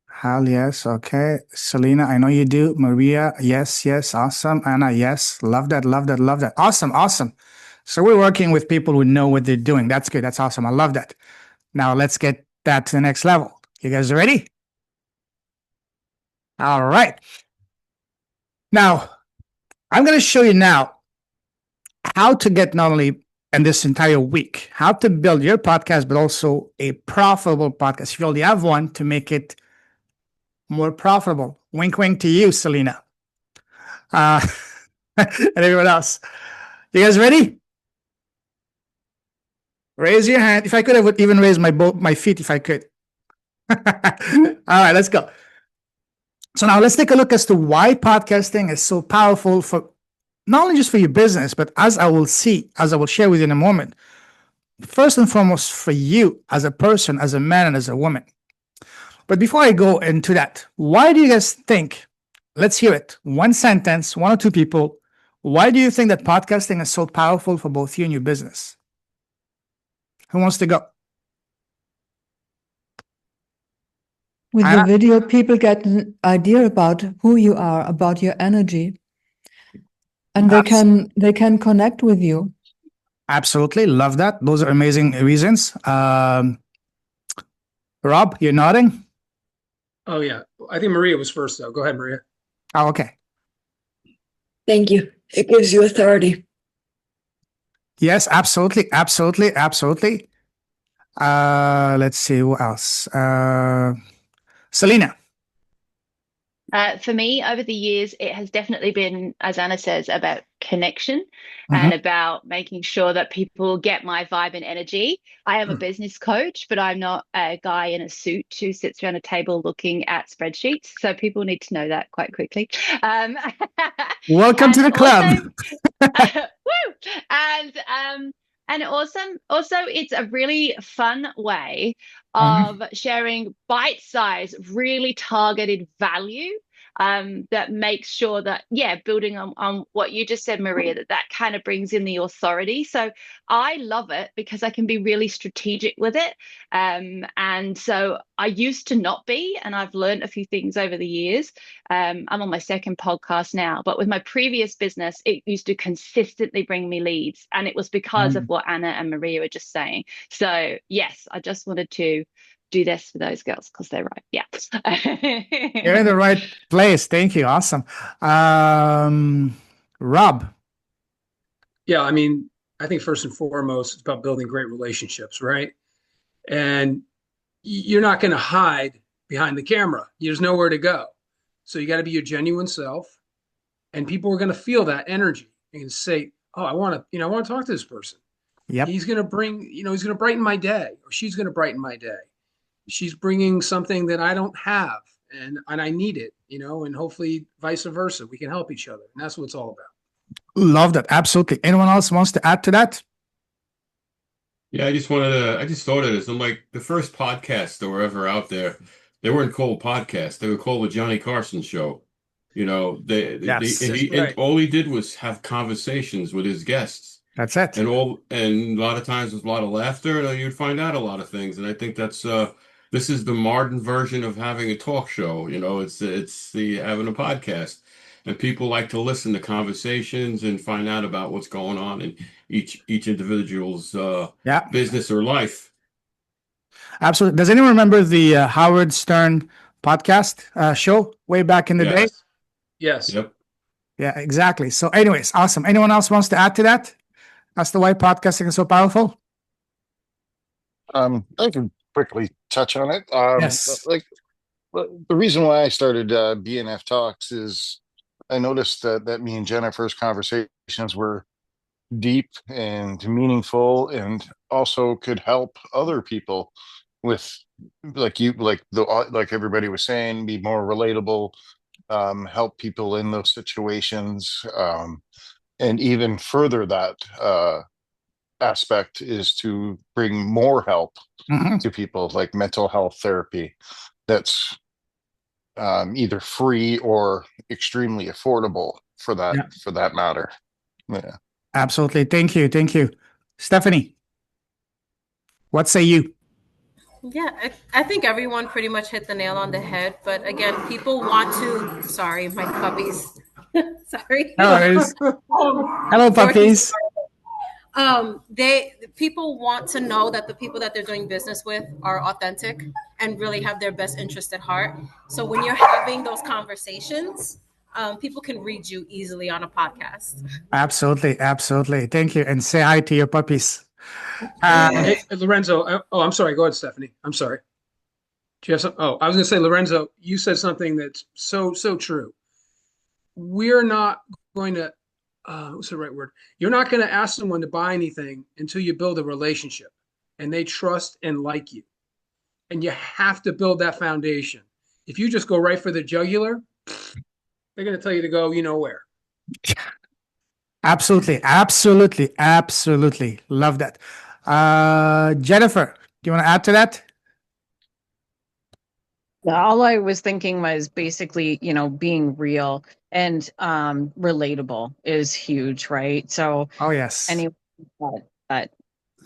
S1: Hell yes. Okay. Selena, I know you do. Maria, yes, yes. Awesome. Anna, yes. Love that. Love that. Love that. Awesome. Awesome. So we're working with people who know what they're doing. That's good. That's awesome. I love that. Now let's get that to the next level. You guys ready? All right. Now, I'm going to show you now how to get not only in this entire week, how to build your podcast, but also a profitable podcast. If you already have one, to make it more profitable. Wink, wink to you, Selena. And everyone else. You guys ready? Raise your hand. If I could, I would even raise my feet if I could. All right, let's go. So now let's take a look as to why podcasting is so powerful for not only just for your business, but as I will share with you in a moment, first and foremost for you as a person, as a man, and as a woman. But before I go into that, why do you guys think, let's hear it, one sentence, one or two people, why do you think that podcasting is so powerful for both you and your business? Who wants to go?
S5: With
S1: Anna?
S5: the video, people get an idea about who you are, about your energy, and they can connect with you.
S1: Absolutely. Love that. Those are amazing reasons. Rob, you're nodding?
S3: Oh, yeah. I think Maria was first, though. Go ahead, Maria.
S1: Oh, okay.
S6: Thank you. It gives you authority.
S1: Yes, absolutely. Absolutely. Absolutely. Let's see what else. Selena.
S9: For me, over the years, it has definitely been, as Anna says, about connection
S1: Mhm.
S9: and about making sure that people get my vibe and energy. I am a business coach, but I'm not a guy in a suit who sits around a table looking at spreadsheets. So people need to know that quite quickly.
S1: Welcome to the club.
S9: Woo! And also it's a really fun way of sharing bite-sized, really targeted value that makes sure that, building on what you just said, Maria, that kind of brings in the authority. So I love it because I can be really strategic with it. And so I used to not be, and I've learned a few things over the years. I'm on my second podcast now, but with my previous business, it used to consistently bring me leads. And it was because of what Anna and Maria were just saying. So yes, I just wanted to do this for those girls because they're right. Yeah.
S1: You're in the right place. Thank you. Awesome. Rob.
S3: Yeah, I mean, I think first and foremost, it's about building great relationships, right? And you're not going to hide behind the camera. There's nowhere to go. So you got to be your genuine self, and people are going to feel that energy and say, "Oh, I want to talk to this person.
S1: Yep.
S3: He's going to he's going to brighten my day, or she's going to brighten my day. She's bringing something that I don't have, and I need it, and hopefully vice versa. We can help each other, and that's what it's all about."
S1: Love that. Absolutely. Anyone else wants to add to that?
S2: Yeah, I just thought of this. I'm like, the first podcasts that were ever out there, they weren't called podcasts. They were called the Johnny Carson Show.
S1: Yes.
S2: And all he did was have conversations with his guests.
S1: That's it.
S2: And a lot of times with a lot of laughter, you'd find out a lot of things. And I think this is the modern version of having a talk show. It's the having a podcast. And people like to listen to conversations and find out about what's going on in each individual's business or life.
S1: Absolutely. Does anyone remember the Howard Stern podcast show way back in the day?
S3: Yes.
S2: Yep.
S1: Yeah, exactly. So anyways, awesome. Anyone else wants to add to that? As to why podcasting is so powerful?
S8: I can quickly touch on it.
S1: Yes.
S8: Like the reason why I started BNF Talks is I noticed that me and Jennifer's conversations were deep and meaningful, and also could help other people with, like everybody was saying, be more relatable, help people in those situations, and even further that aspect is to bring more help to people, like mental health therapy. That's either free or extremely affordable for that matter. Yeah.
S1: Absolutely. Thank you. Thank you. Stephanie, what say you?
S7: Yeah, I think everyone pretty much hit the nail on the head. But again, people want to. Sorry, my puppies. Sorry.
S1: No worries. Hello,
S7: Dorothy's
S1: puppies.
S7: they people want to know that the people that they're doing business with are authentic and really have their best interest at heart. So when you're having those conversations, people can read you easily on a podcast.
S1: Absolutely. Absolutely. Thank you. And say hi to your puppies.
S3: Hey, Lorenzo. Oh, I'm sorry. Go ahead, Stephanie. I'm sorry. Do you have some? Oh, I was going to say, Lorenzo, you said something that's so true. We're not going to, what's the right word? You're not going to ask someone to buy anything until you build a relationship and they trust and like you. And you have to build that foundation. If you just go right for the jugular, they're going to tell you to go, you know where.
S1: Absolutely. Absolutely. Absolutely. Love that. Jennifer, do you want to add to that?
S4: All I was thinking was basically, being real and relatable is huge, right? So
S1: Oh, yes.
S4: anyone that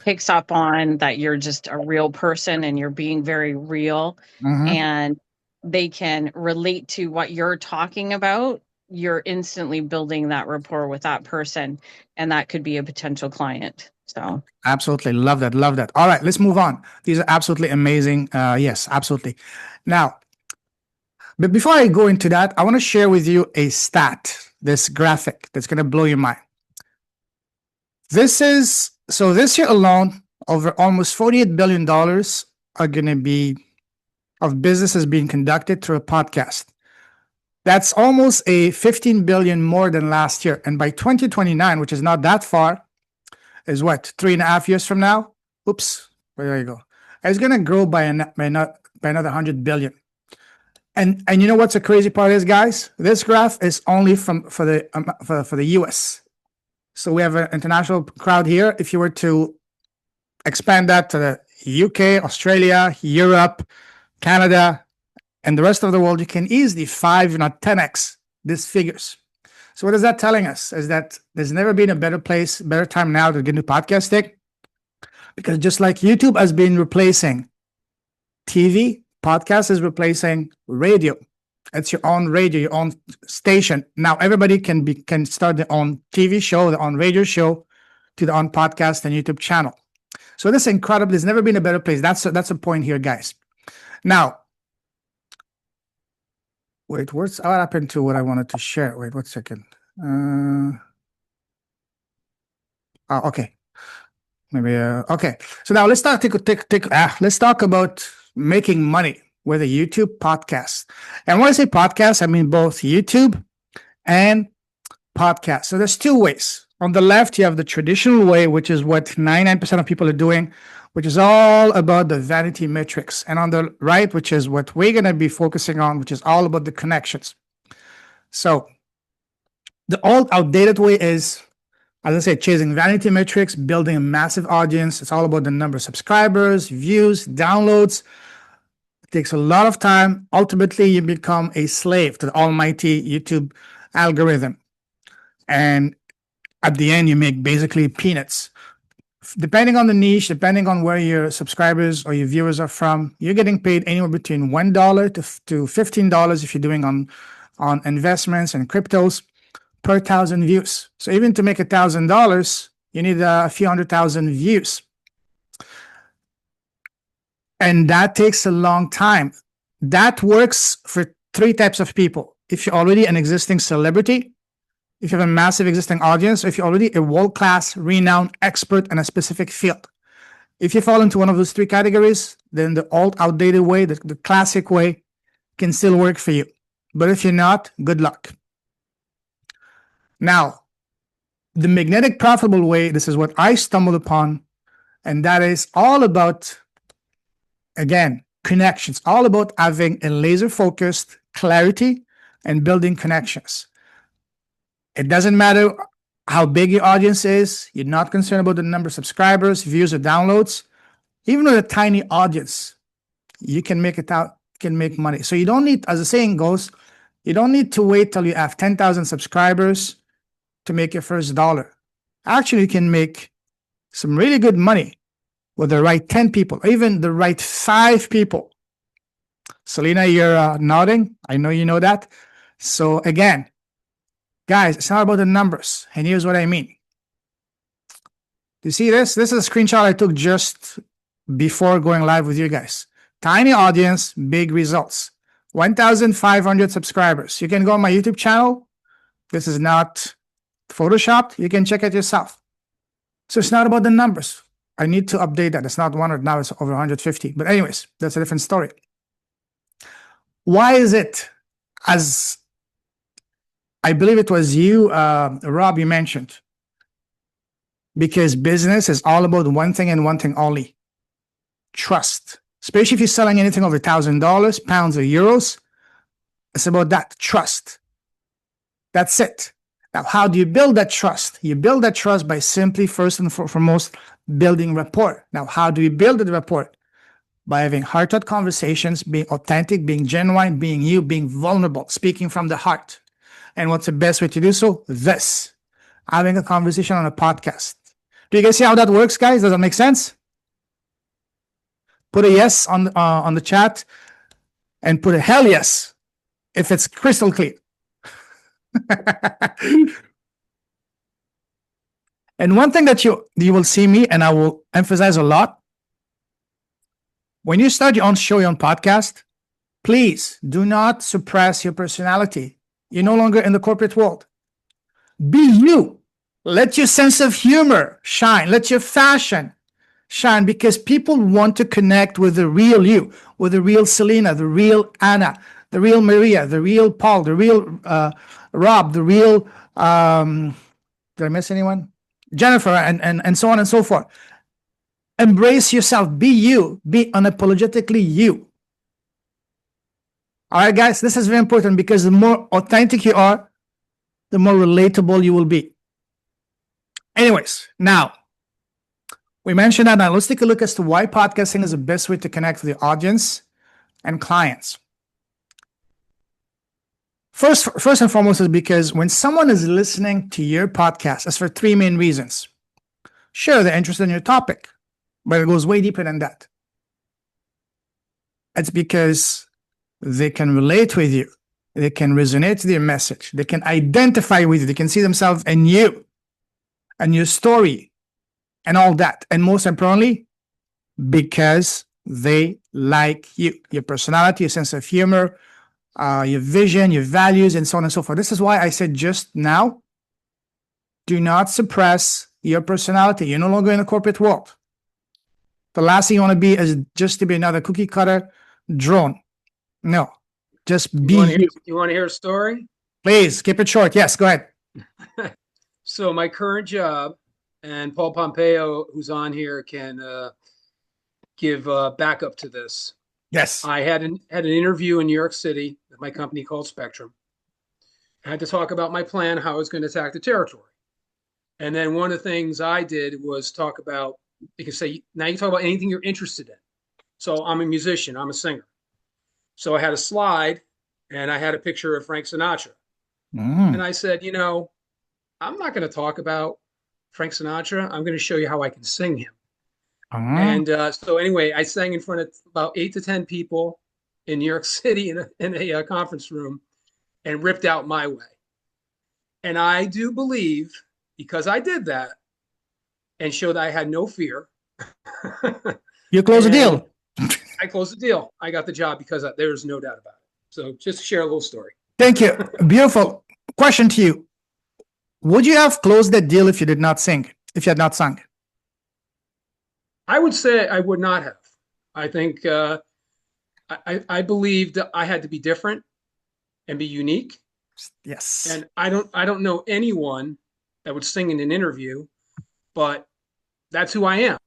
S4: picks up on that you're just a real person and you're being very real
S1: Mhm.
S4: and they can relate to what you're talking about, you're instantly building that rapport with that person, and that could be a potential client. So
S1: Absolutely. Love that. Love that. All right, let's move on. These are absolutely amazing. Yes, absolutely. Now, but before I go into that, I want to share with you a stat, this graphic that's going to blow your mind. This year alone, over almost $48 billion are going to be of businesses being conducted through a podcast. That's almost a 15 billion more than last year. And by 2029, which is not that far, is what, 3.5 years from now? Oops, there you go. It's going to grow by another 100 billion. And you know what's the crazy part is, guys? This graph is only for the US. So we have an international crowd here. If you were to expand that to the UK, Australia, Europe, Canada, and the rest of the world, you can easily 5, if not 10x these figures. So what is that telling us? Is that there's never been a better place, better time now to get into podcasting? Because just like YouTube has been replacing TV, podcast is replacing radio. It's your own radio, your own station. Now everybody can start their own TV show, their own radio show, to their own podcast and YouTube channel. So this is incredible. There's never been a better place. That's a point here, guys. Now, wait, what happened to what I wanted to share? Wait, 1 second. Okay. Maybe okay. So now let's let's talk about making money with a YouTube podcast. And when I say podcast, I mean both YouTube and podcast. So there's two ways. On the left, you have the traditional way, which is what 99% of people are doing, which is all about the vanity metrics. And on the right, which is what we're going to be focusing on, which is all about the connections. So the old outdated way is, as I said, chasing vanity metrics, building a massive audience. It's all about the number of subscribers, views, downloads. It takes a lot of time. Ultimately, you become a slave to the almighty YouTube algorithm. And at the end, you make basically peanuts. Depending on the niche, depending on where your subscribers or your viewers are from, you're getting paid anywhere between $1 to $15 if you're doing on investments and cryptos per 1,000 views. So even to make $1,000, you need a few 100,000 views. And that takes a long time. That works for 3 types of people. If you're already an existing celebrity, if you have a massive existing audience, or if you're already a world-class, renowned expert in a specific field. If you fall into one of those 3 categories, then the old, outdated way, the classic way, can still work for you. But if you're not, good luck. Now, the magnetic profitable way, this is what I stumbled upon, and that is all about, again, connections, all about having a laser-focused clarity and building connections. It doesn't matter how big your audience is. You're not concerned about the number of subscribers, views, or downloads. Even with a tiny audience, you can make can make money. So you don't need, as the saying goes, you don't need to wait till you have 10,000 subscribers to make your first dollar. Actually, you can make some really good money with the right 10 people, even the right 5 people. Selena, you're nodding. I know you know that. So again, guys, it's not about the numbers. And here's what I mean. Do you see this? This is a screenshot I took just before going live with you guys. Tiny audience, big results. 1,500 subscribers. You can go on my YouTube channel. This is not photoshopped. You can check it yourself. So it's not about the numbers. I need to update that. It's not 100 now, it's over 150. But anyways, that's a different story. Why is it, as I believe it was you, Rob, you mentioned, because business is all about one thing and one thing only: trust. Especially if you're selling anything over $1,000, pounds, or euros, it's about that trust. That's it. Now, how do you build that trust? You build that trust by simply, first and foremost, building rapport. Now, how do you build the rapport? By having heart-to-heart conversations, being authentic, being genuine, being you, being vulnerable, speaking from the heart. And what's the best way to do so? This, having a conversation on a podcast. Do you guys see how that works, guys? Does that make sense? Put a yes on the chat, and put a hell yes if it's crystal clear. And one thing that you will see me, and I will emphasize a lot, when you start your own show, your own podcast, please do not suppress your personality. You're no longer in the corporate world. Be you. Let your sense of humor shine. Let your fashion shine, because people want to connect with the real you, with the real Selena, the real Anna, the real Maria, the real Paul, the real Rob, the real, did I miss anyone? Jennifer, and so on and so forth. Embrace yourself. Be you. Be unapologetically you. All right, guys, this is very important, because the more authentic you are, the more relatable you will be. Anyways, now, we mentioned that. Now let's take a look as to why podcasting is the best way to connect with the audience and clients. First and foremost is because when someone is listening to your podcast, it's for 3 main reasons. Sure, they're interested in your topic, but it goes way deeper than that. It's because they can relate with you. They can resonate with your message. They can identify with you. They can see themselves in you and your story and all that. And most importantly, because they like you, your personality, your sense of humor, your vision, your values, and so on and so forth. This is why I said just now, do not suppress your personality. You're no longer in the corporate world. The last thing you want to be is just to be another cookie cutter drone. No, just be you.
S3: You want to hear a story?
S1: Please keep it short. Yes, go ahead.
S3: So my current job, and Paul Pompeo, who's on here, can give backup to this.
S1: Yes.
S3: I had an interview in New York City with my company called Spectrum. I had to talk about my plan, how I was going to attack the territory. And then one of the things I did was talk about, you can say, now you talk about anything you're interested in. So I'm a musician, I'm a singer. So I had a slide and I had a picture of Frank Sinatra. And I said, you know, I'm not going to talk about Frank Sinatra. I'm going to show you how I can sing him. And so anyway, I sang in front of about 8 to 10 people in New York City in a conference room and ripped out my way. And I do believe, because I did that and showed I had no fear.
S1: You close the deal.
S3: I closed the deal. I got the job because there's no doubt about it. So just to share a little story.
S1: Thank you. Beautiful. Question to you. Would you have closed that deal if you did not sing, if you had not sung?
S3: I would say I would not have. I think I believed I had to be different and be unique.
S1: Yes.
S3: And I don't know anyone that would sing in an interview, but that's who I am.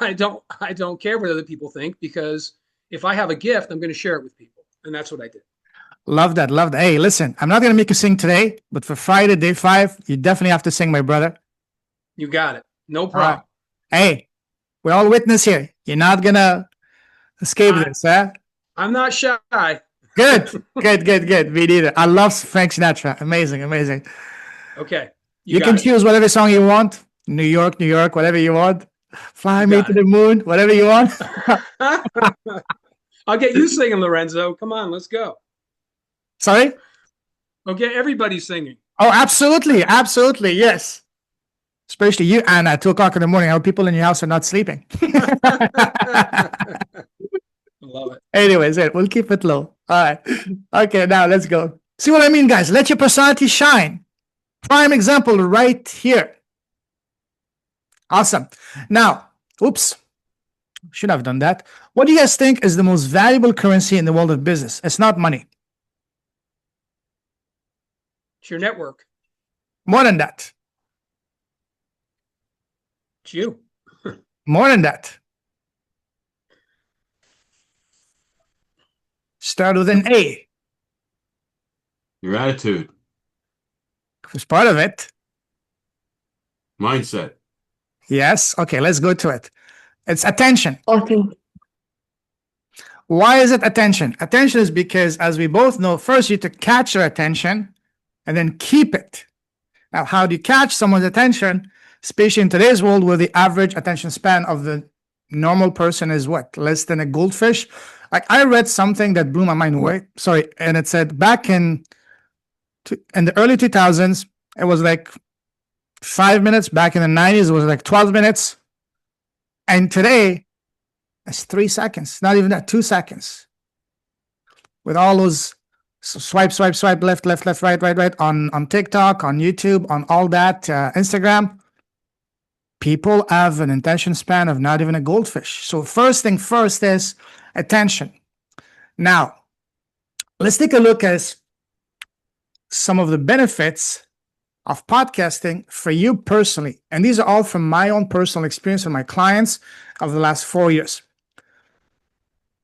S3: I don't care what other people think, because if I have a gift, I'm going to share it with people. And that's what I did.
S1: Love that. Love that. Hey, listen, I'm not going to make you sing today, but for Friday, day 5, you definitely have to sing, my brother.
S3: You got it. No problem.
S1: Hey, we're all witness here. You're not going to escape this, huh?
S3: I'm not shy.
S1: Good, good. Me neither. I love Frank Sinatra. Amazing.
S3: Okay.
S1: You
S3: got
S1: can
S3: it.
S1: choose whatever song you want. New York, whatever you want. Fly
S3: You
S1: me
S3: got
S1: to
S3: it.
S1: the moon, whatever you want.
S3: I'll get you singing, Lorenzo. Come on, let's go.
S1: Sorry?
S3: Okay, everybody's singing.
S1: Oh, absolutely. Yes. Especially you, Anna, at 2 o'clock in the morning. How people in your house are not sleeping.
S3: I love it.
S1: Anyways, we'll keep it low. All right. Okay, now let's go. See what I mean, guys? Let your personality shine. Prime example right here. Awesome. Now, oops. Should have done that. What do you guys think is the most valuable currency in the world of business? It's not money.
S3: It's your network.
S1: More than that.
S3: It's you.
S1: More than that. Start with an A.
S2: Your attitude,
S1: It's part of it.
S2: mindset.
S1: Yes. Okay, let's go to it. It's attention.
S6: Authentic.
S1: Why is it attention? Attention is because, as we both know, first you have to catch their attention and then keep it. Now, how do you catch someone's attention, especially in today's world where the average attention span of the normal person is what? Less than a goldfish? Like, I read something that blew my mind away. Sorry. And it said back in the early 2000s, it was like 5 minutes. Back in the 90s, it was like 12 minutes. And today, it's 3 seconds. Not even that, 2 seconds. With all those swipe, left, right on TikTok, on YouTube, on all that, Instagram. People have an attention span of not even a goldfish. So first thing first is attention. Now, let's take a look at some of the benefits of podcasting for you personally. And these are all from my own personal experience with my clients of the last 4 years.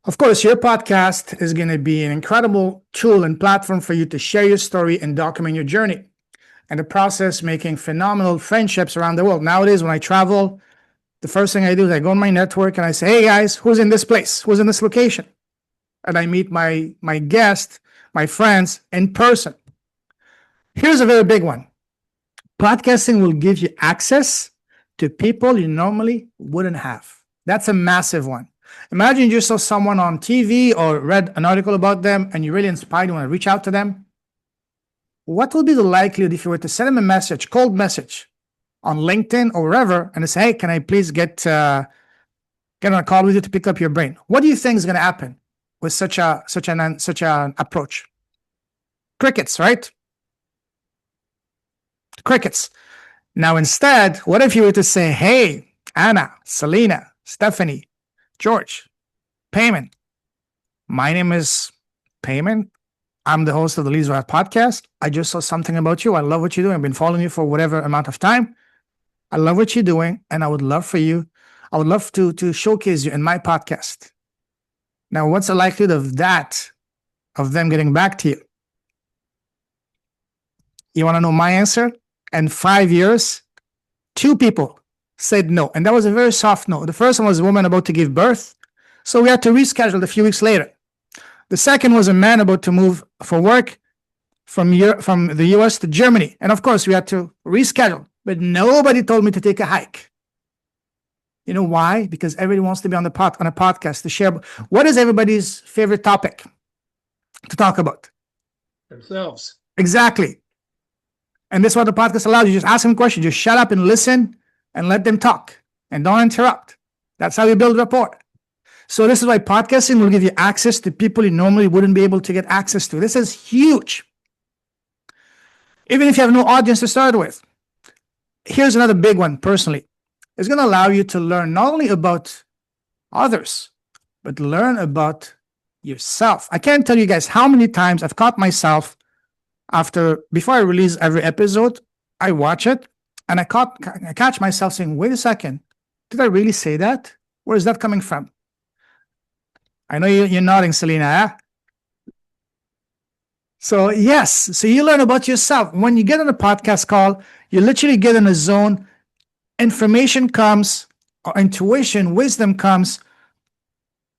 S1: Of course, your podcast is going to be an incredible tool and platform for you to share your story and document your journey, and the process making phenomenal friendships around the world. Nowadays, when I travel, the first thing I do is I go on my network and I say, hey guys, who's in this place? Who's in this location? And I meet my guests, my friends in person. Here's a very big one. Podcasting will give you access to people you normally wouldn't have. That's a massive one. Imagine you saw someone on TV or read an article about them and you really inspired, you want to reach out to them. What would be the likelihood if you were to send them a message, cold message on LinkedIn or wherever, and say, hey, can I please get on a call with you to pick up your brain? What do you think is going to happen with such an approach? Crickets, right? Crickets. Now, instead, what if you were to say, hey, Anna, Selena, Stephanie, George, Payman. My name is Payman. I'm the host of the Leads Right podcast. I just saw something about you. I love what you're doing. I've been following you for whatever amount of time. I love what you're doing, and I would love to showcase you in my podcast. Now, what's the likelihood of them getting back to you? You want to know my answer? In 5 years, 2 people said no. And that was a very soft no. The first one was a woman about to give birth. So we had to reschedule a few weeks later. The second was a man about to move for work from the US to Germany. And of course, we had to reschedule. But nobody told me to take a hike. You know why? Because everybody wants to be on a podcast to share. What is everybody's favorite topic to talk about?
S3: Themselves.
S1: Exactly. And this is what the podcast allows you. Just ask them questions. Just shut up and listen and let them talk. And don't interrupt. That's how you build rapport. So this is why podcasting will give you access to people you normally wouldn't be able to get access to. This is huge. Even if you have no audience to start with. Here's another big one, personally. It's going to allow you to learn not only about others, but learn about yourself. I can't tell you guys how many times I've caught myself before I release every episode, I watch it and I catch myself saying, wait a second, did I really say that? Where is that coming from? I know you're nodding, Selena. Eh? So yes, so you learn about yourself. When you get on a podcast call, you literally get in a zone, information comes, or intuition, wisdom comes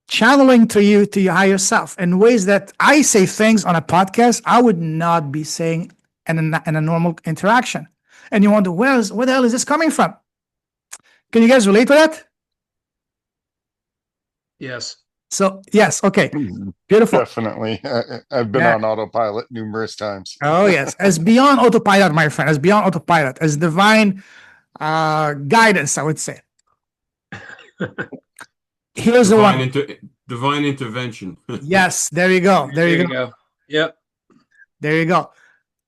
S1: channeling to you, to your higher self, in ways that I say things on a podcast I would not be saying in a normal interaction. And you wonder, where the hell is this coming from? Can you guys relate to that?
S3: Yes.
S1: So, yes, okay, beautiful.
S8: Definitely. I've been
S1: Yeah.
S8: on autopilot numerous times.
S1: Oh, yes, as beyond autopilot, my friend, as beyond autopilot, as divine guidance, I would say. Here's the one.
S2: Divine intervention.
S1: Yes, there you go. There you go.
S3: Yep.
S1: There you go.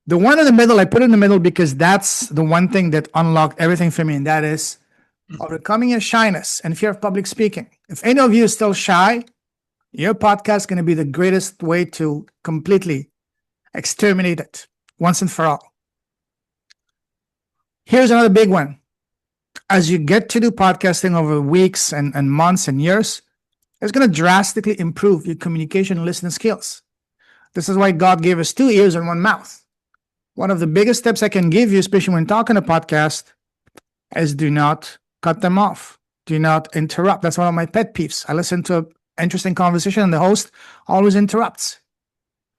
S1: The one in the middle, I put in the middle because that's the one thing that unlocked everything for me, and that is overcoming your shyness and fear of public speaking. If any of you is still shy, your podcast is going to be the greatest way to completely exterminate it once and for all. Here's another big one. As you get to do podcasting over weeks and months and years, it's going to drastically improve your communication and listening skills. This is why God gave us 2 ears and 1 mouth. One of the biggest tips I can give you, especially when talking a podcast, is do not cut them off. Do not interrupt. That's one of my pet peeves. I listen to an interesting conversation and the host always interrupts.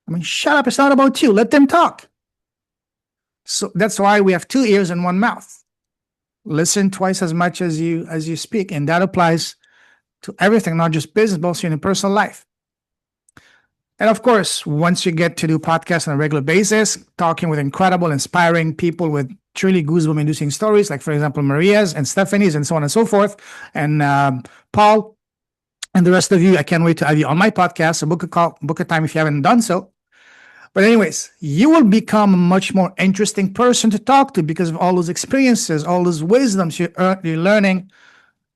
S1: I mean, shut up. It's not about you. Let them talk. So that's why we have 2 ears and 1 mouth. Listen twice as much as you speak. And that applies to everything, not just business, but also in your personal life. And of course, once you get to do podcasts on a regular basis, talking with incredible, inspiring people with truly goosebump-inducing stories, like, for example, Maria's and Stephanie's and so on and so forth, and Paul and the rest of you, I can't wait to have you on my podcast. So book a time if you haven't done so. But anyways, you will become a much more interesting person to talk to because of all those experiences, all those wisdoms you're learning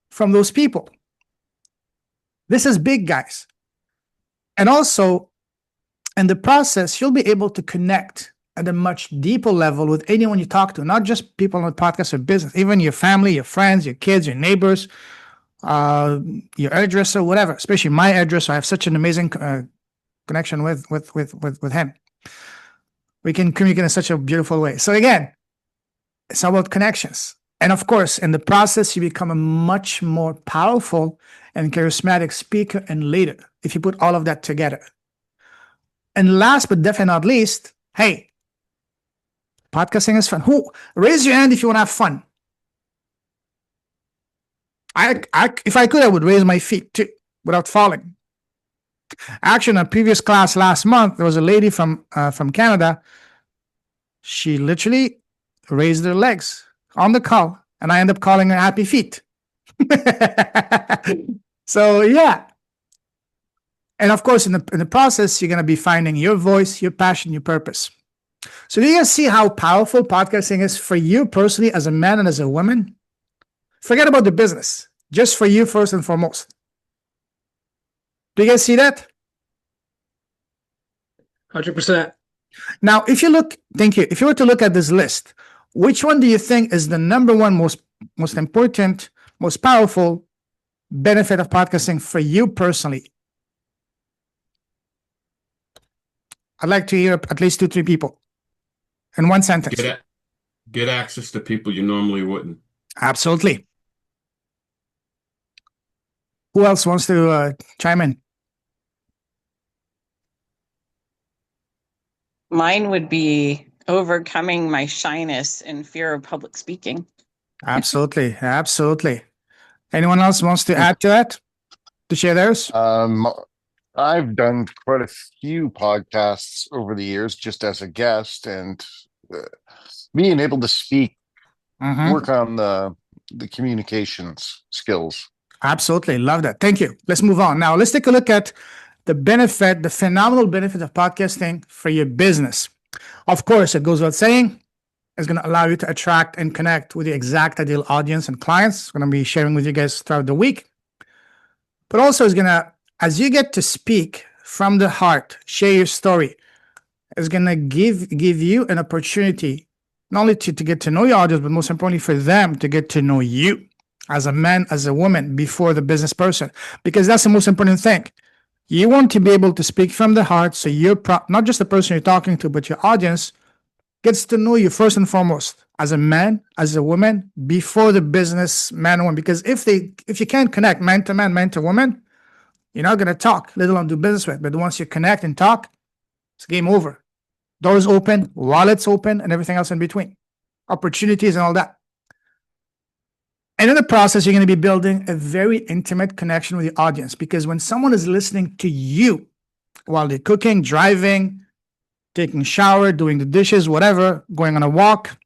S1: from those people. This is big, guys. And also, in the process, you'll be able to connect at a much deeper level with anyone you talk to, not just people on the podcast or business, even your family, your friends, your kids, your neighbors, your hairdresser, whatever. Especially my hairdresser, I have such an amazing connection with him. We can communicate in such a beautiful way. So again, it's about connections. And of course, in the process, you become a much more powerful and charismatic speaker and leader if you put all of that together. And last but definitely not least, hey, podcasting is fun. Raise your hand if you want to have fun. If I could, I would raise my feet too, without falling. Actually, in a previous class last month, there was a lady from Canada. She literally raised her legs on the call, and I ended up calling her Happy Feet. So yeah. And of course, in the process, you're going to be finding your voice, your passion, your purpose. So do you guys see how powerful podcasting is for you personally as a man and as a woman? Forget about the business. Just for you first and foremost. Do you guys see that?
S3: 100%.
S1: Now, thank you. If you were to look at this list, which one do you think is the number one most important, most powerful benefit of podcasting for you personally? I'd like to hear at least 2-3 people in one sentence.
S2: Get access to people you normally wouldn't.
S1: Absolutely. Who else wants to chime in?
S4: Mine would be overcoming my shyness and fear of public speaking.
S1: Absolutely. Absolutely. Anyone else wants to add to that? To share theirs?
S8: I've done quite a few podcasts over the years just as a guest, and being able to speak, work on the communications skills.
S1: Absolutely. Love that. Thank you. Let's move on. Now, let's take a look at the phenomenal benefit of podcasting for your business. Of course, it goes without saying, it's going to allow you to attract and connect with the exact ideal audience and clients. I'm going to be sharing with you guys throughout the week. But also, it's going to, as you get to speak from the heart, share your story, it's going to give you an opportunity not only to get to know your audience, but most importantly for them to get to know you as a man, as a woman, before the business person. Because that's the most important thing. You want to be able to speak from the heart, so you're not just the person you're talking to, but your audience gets to know you first and foremost as a man, as a woman, before the business man or woman. Because if you can't connect man to man, man to woman, You're not going to talk, let alone do business with. But once you connect and talk, it's game over. Doors open, wallets open, and everything else in between. Opportunities and all that. And in the process, you're going to be building a very intimate connection with the audience, because when someone is listening to you while they're cooking, driving, taking a shower, doing the dishes, whatever, going on a walk,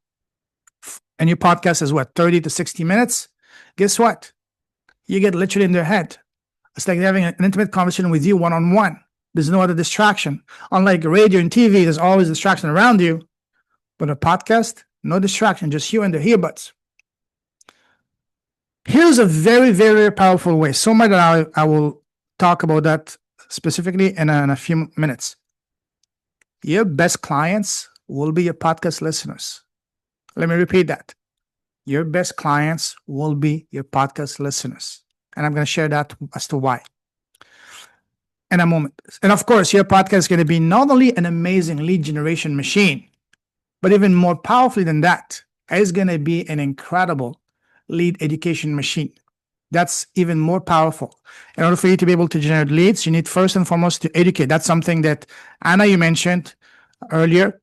S1: and your podcast is what, 30 to 60 minutes? Guess what? You get literally in their head. It's like having an intimate conversation with you one-on-one. There's no other distraction. Unlike radio and TV, there's always distraction around you. But a podcast, no distraction, just you and the earbuds. Here's a very, very powerful way. So much that I will talk about that specifically in a few minutes. Your best clients will be your podcast listeners. Let me repeat that. Your best clients will be your podcast listeners. And I'm going to share that as to why in a moment. And of course, your podcast is going to be not only an amazing lead generation machine, but even more powerfully than that, it's going to be an incredible lead education machine. That's even more powerful. In order for you to be able to generate leads, you need first and foremost to educate. That's something that, Anna, you mentioned earlier,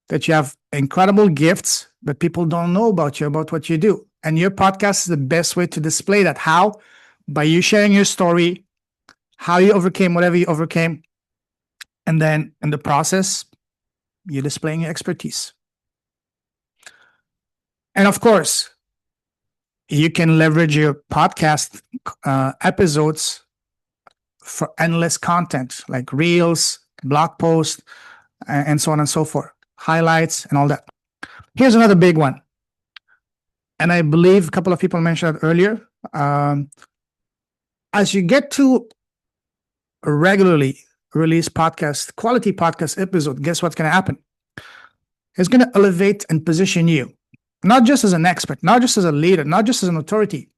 S1: that you have incredible gifts, but people don't know about you, about what you do. And your podcast is the best way to display that. How? By you sharing your story, how you overcame whatever you overcame, and then in the process, you're displaying your expertise. And of course, you can leverage your podcast episodes for endless content like reels, blog posts, and so on and so forth, highlights and all that. Here's another big one. And I believe a couple of people mentioned that earlier. As you get to regularly release quality podcast episode, guess what's going to happen? It's going to elevate and position you, not just as an expert, not just as a leader, not just as an authority,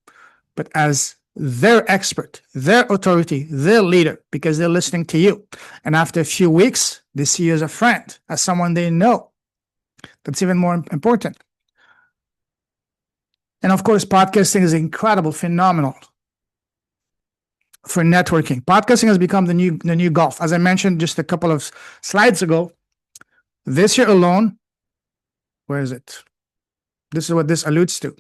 S1: but as their expert, their authority, their leader, because they're listening to you. And after a few weeks, they see you as a friend, as someone they know. That's even more important. And of course, podcasting is incredible, phenomenal for networking. Podcasting has become the new golf. As I mentioned just a couple of slides ago, this year alone, where is it? This is what this alludes to.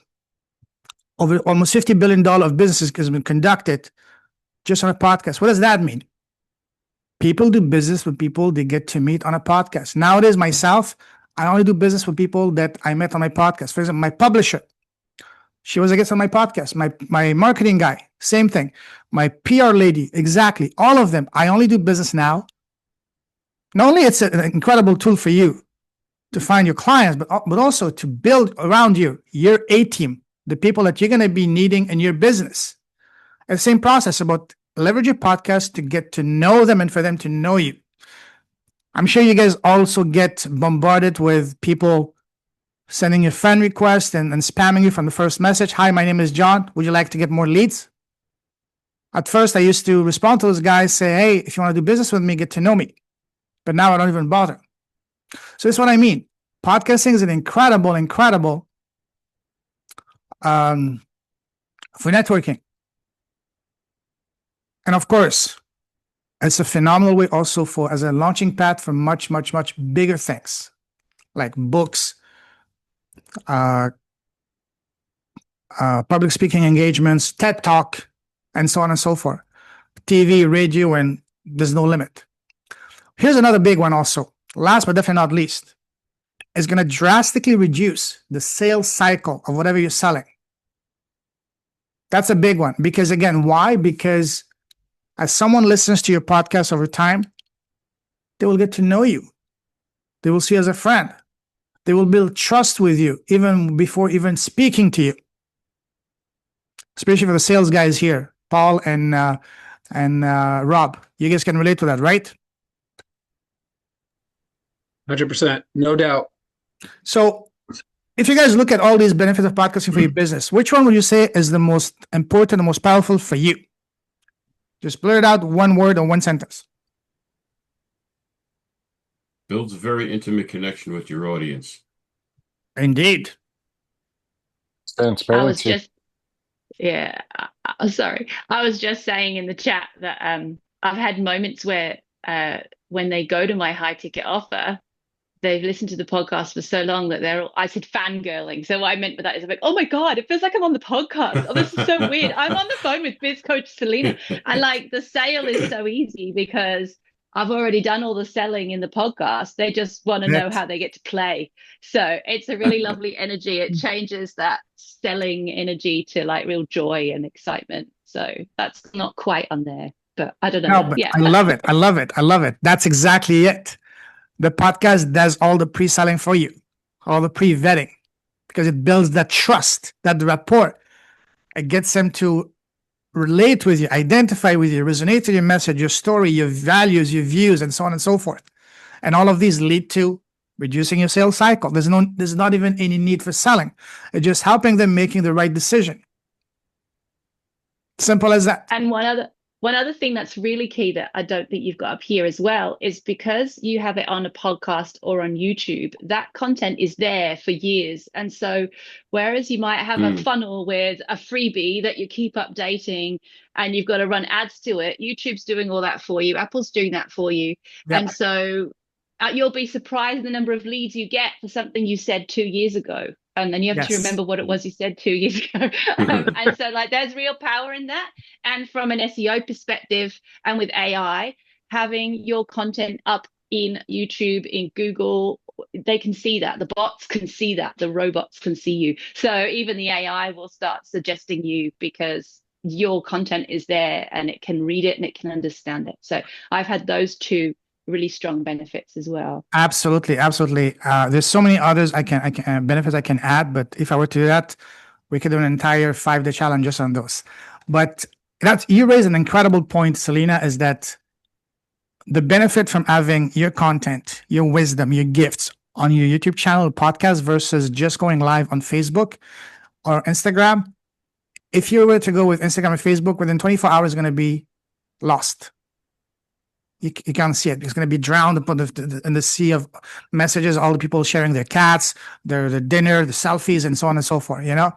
S1: Over almost $50 billion of businesses has been conducted just on a podcast. What does that mean? People do business with people they get to meet on a podcast. Nowadays, myself, I only do business with people that I met on my podcast. For example, my publisher, she was a guest on my podcast. My marketing guy, same thing. My PR lady, exactly. All of them. I only do business now. Not only it's an incredible tool for you to find your clients, but also to build around you your A team, the people that you're going to be needing in your business. And the same process about leverage your podcast to get to know them and for them to know you. I'm sure you guys also get bombarded with people sending you friend requests and spamming you from the first message. Hi, my name is John. Would you like to get more leads? At first, I used to respond to those guys, say, hey, if you want to do business with me, get to know me. But now I don't even bother. So that's what I mean. Podcasting is an incredible for networking. And of course, it's a phenomenal way also as a launching pad for much bigger things like books, public speaking engagements, TED Talk, and so on and so forth. TV, radio, and there's no limit. Here's another big one also. Last but definitely not least, is going to drastically reduce the sales cycle of whatever you're selling. That's a big one. Because again, why? Because as someone listens to your podcast over time, they will get to know you. They will see you as a friend. They will build trust with you even before even speaking to you. Especially for the sales guys here, Paul and Rob. You guys can relate to that, right?
S3: 100%, no doubt.
S1: So if you guys look at all these benefits of podcasting for your business, which one would you say is the most important, the most powerful for you? Just blurt out one word or one sentence.
S2: Builds a very intimate connection with your audience.
S1: Indeed.
S8: Transparency.
S9: Oh, sorry. I was just saying in the chat that I've had moments where when they go to my high ticket offer, they've listened to the podcast for so long that I said fangirling. So what I meant by that is I'm like, oh my God, it feels like I'm on the podcast. Oh, this is so weird. I'm on the phone with biz coach Selena. And like the sale is so easy because I've already done all the selling in the podcast. They just want to know
S1: Correct.
S9: how they get to play. So it's a really lovely energy. It changes that selling energy to like real joy and excitement. So that's not quite on there, but I don't
S1: No,
S9: know.
S1: but
S9: Yeah.
S1: I love it. I love it. I love it. That's exactly it. The podcast does all the pre-selling for you, all the pre-vetting, because it builds that trust, that rapport. It gets them to relate with you, identify with you, resonate with your message, your story, your values, your views, and so on and so forth. And all of these lead to reducing your sales cycle. There's not even any need for selling. It's just helping them making the right decision. Simple as that.
S9: And one other thing that's really key that I don't think you've got up here as well is because you have it on a podcast or on YouTube, that content is there for years. And so whereas you might have a funnel with a freebie that you keep updating and you've got to run ads to it, YouTube's doing all that for you, Apple's doing that for you.
S1: Yeah.
S9: And so you'll be surprised the number of leads you get for something you said 2 years ago. And then you have to
S1: Yes.
S9: remember what it was you said 2 years ago. And so like there's real power in that. And from an SEO perspective and with AI, having your content up in YouTube, in Google, they can see that. The bots can see that. The robots can see you. So even the AI will start suggesting you because your content is there and it can read it and it can understand it. So I've had those two really strong benefits as well.
S1: Absolutely, absolutely. There's so many others I can benefits I can add, but if I were to do that, we could do an entire 5-day challenge just on those. But you raise an incredible point, Selena, is that the benefit from having your content, your wisdom, your gifts on your YouTube channel, podcast versus just going live on Facebook or Instagram. If you were to go with Instagram and Facebook, within 24 hours, it's going to be lost. You can't see it. It's going to be drowned in the sea of messages, all the people sharing their cats, their dinner, the selfies, and so on and so forth, you know?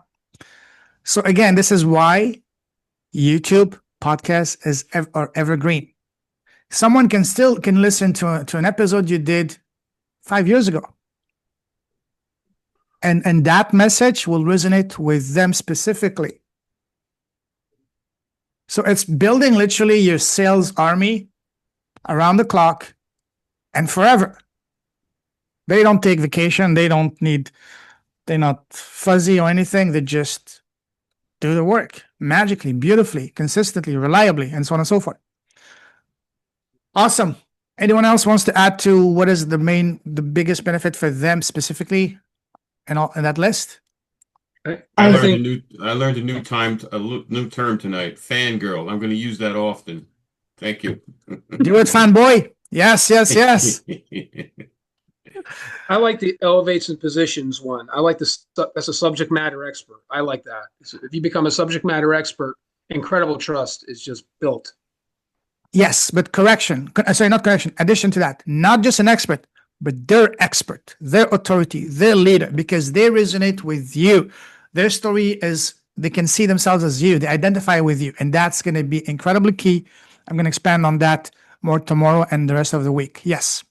S1: So again, this is why YouTube podcast is evergreen. Someone can listen to an episode you did 5 years ago. And that message will resonate with them specifically. So it's building literally your sales army around the clock and forever. They don't take vacation. They're not fuzzy or anything. They just do the work magically, beautifully, consistently, reliably, and so on and so forth. Awesome. Anyone else wants to add to what is the biggest benefit for them specifically in that list?
S2: I learned a new term tonight. Fangirl. I'm going to use that often. Thank you.
S1: Do it, fanboy. Yes, yes, yes.
S3: I like the elevates and positions one. I like this. That's a subject matter expert. I like that. So if you become a subject matter expert, incredible trust is just built.
S1: Yes, but sorry, not correction. Addition to that, not just an expert, but their expert, their authority, their leader, because they resonate with you. Their story is, they can see themselves as you. They identify with you. And that's going to be incredibly key. I'm going to expand on that more tomorrow and the rest of the week. Yes,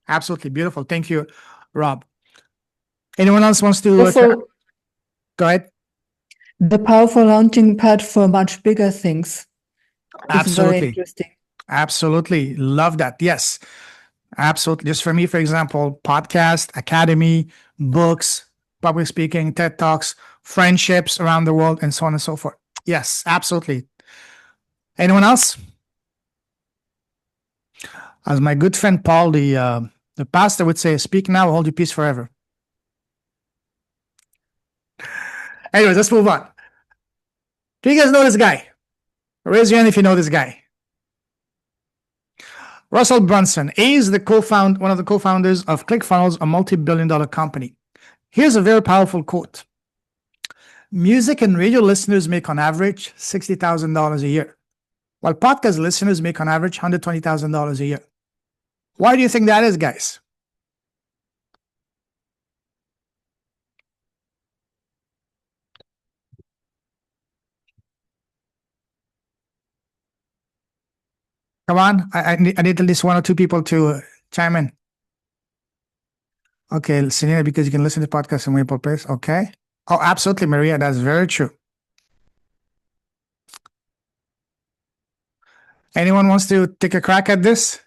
S1: absolutely. Beautiful. Thank you, Rob. Anyone else wants to
S5: Also,
S1: go ahead?
S5: the powerful launching pad for much bigger things. It's very
S1: Absolutely.
S5: interesting.
S1: Absolutely. Love that. Yes, absolutely. Just for me, for example, podcast, academy, books, public speaking, TED Talks, friendships around the world, and so on and so forth. Yes, absolutely. Anyone else? As my good friend Paul, the pastor, would say, speak now, hold your peace forever. Anyways, let's move on. Do you guys know this guy? Raise your hand if you know this guy. Russell Brunson. He's one of the co-founders of ClickFunnels, a multi-billion-dollar company. Here's a very powerful quote. Music and radio listeners make on average $60,000 a year, while podcast listeners make on average $120,000 a year. Why do you think that is, guys? Come on. I need at least one or two people to chime in. Okay, Selena, because you can listen to podcasts in multiple places. Okay. Oh, absolutely, Maria. That's very true. Anyone wants to take a crack at this?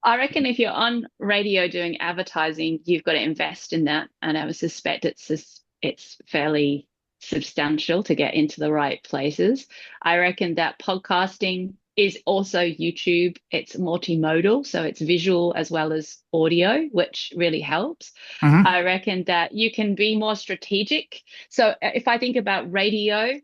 S9: I reckon if you're on radio doing advertising, you've got to invest in that, and I would suspect it's fairly substantial to get into the right places. I reckon that podcasting is also YouTube. It's multimodal, so it's visual as well as audio, which really helps.
S1: Mhm.
S9: I reckon that you can be more strategic. So if I think about radio,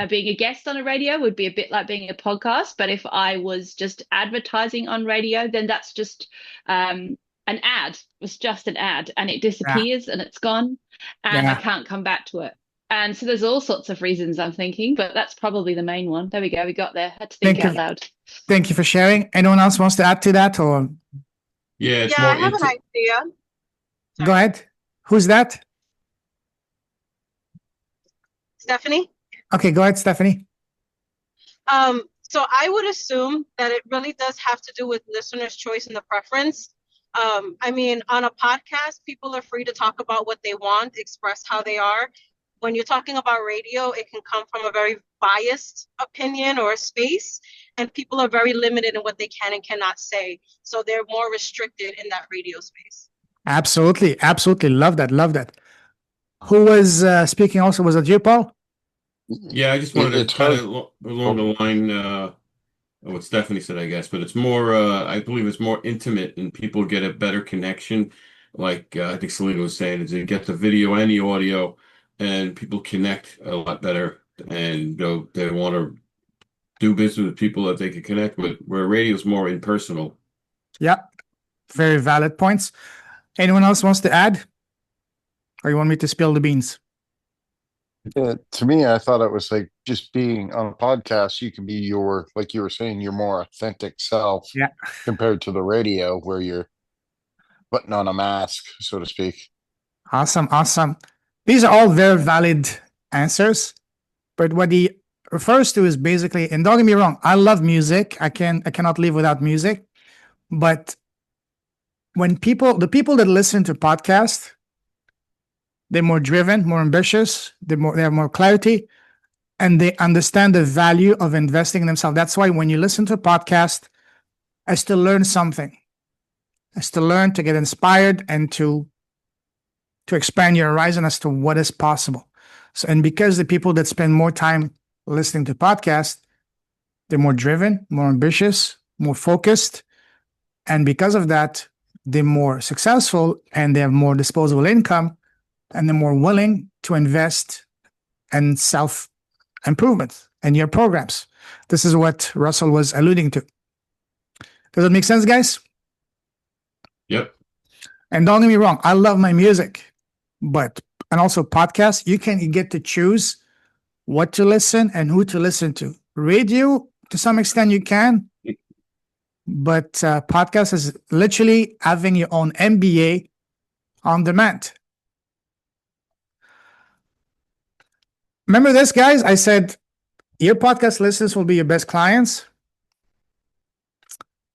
S9: being a guest on a radio would be a bit like being a podcast. But if I was just advertising on radio, then that's just an ad. It's just an ad, and it disappears and it's gone, and I
S1: Yeah.
S9: can't come back to it. And so there's all sorts of reasons I'm thinking, but that's probably the main one. There we go. We got there. Had to think
S1: Thank
S9: out
S1: you.
S9: loud.
S1: Thank you for sharing. Anyone else wants to add to that, or
S2: Yeah, it's
S7: Yeah, I
S2: more
S7: have an
S2: into
S7: idea.
S1: go ahead? Who's that?
S7: Stephanie?
S1: Okay, go ahead, Stephanie.
S7: So I would assume that it really does have to do with listeners' choice and the preference. I mean, on a podcast, people are free to talk about what they want, express how they are. When you're talking about radio, it can come from a very biased opinion or space, and people are very limited in what they can and cannot say. So they're more restricted in that radio space.
S1: Absolutely, absolutely. Love that. Love that. Who was speaking also? Was it you, Paul?
S2: Yeah, I just wanted
S8: It's
S2: to kind
S8: hard.
S2: of along the line of what Stephanie said, I guess, but it's more, I believe it's more intimate and people get a better connection. Like I think Selena was saying, is you get the video and the audio, and people connect a lot better, and they want to do business with people that they can connect with. Where radio is more impersonal.
S1: Yeah, very valid points. Anyone else wants to add, or you want me to spill the beans?
S8: To me, I thought it was like just being on a podcast, you can be your, like you were saying, your more authentic self
S1: Yeah.
S8: compared to the radio where you're putting on a mask, so to speak.
S1: Awesome, awesome. These are all very valid answers, but what he refers to is basically, and don't get me wrong, I love music. I cannot live without music. But when the people that listen to podcasts, they're more driven, more ambitious, they have more clarity, and they understand the value of investing in themselves. That's why when you listen to a podcast, I still learn something. I still learn to get inspired and to expand your horizon as to what is possible. So, and because the people that spend more time listening to podcasts, they're more driven, more ambitious, more focused, and because of that, they're more successful and they have more disposable income, and they're more willing to invest in self improvement and your programs. This is what Russell was alluding to. Does it make sense, guys?
S2: Yep.
S1: And don't get me wrong, I love my music, and also podcasts, you get to choose what to listen and who to listen to. Radio, to some extent, you can, but podcast is literally having your own MBA on demand. Remember this, guys? I said your podcast listeners will be your best clients.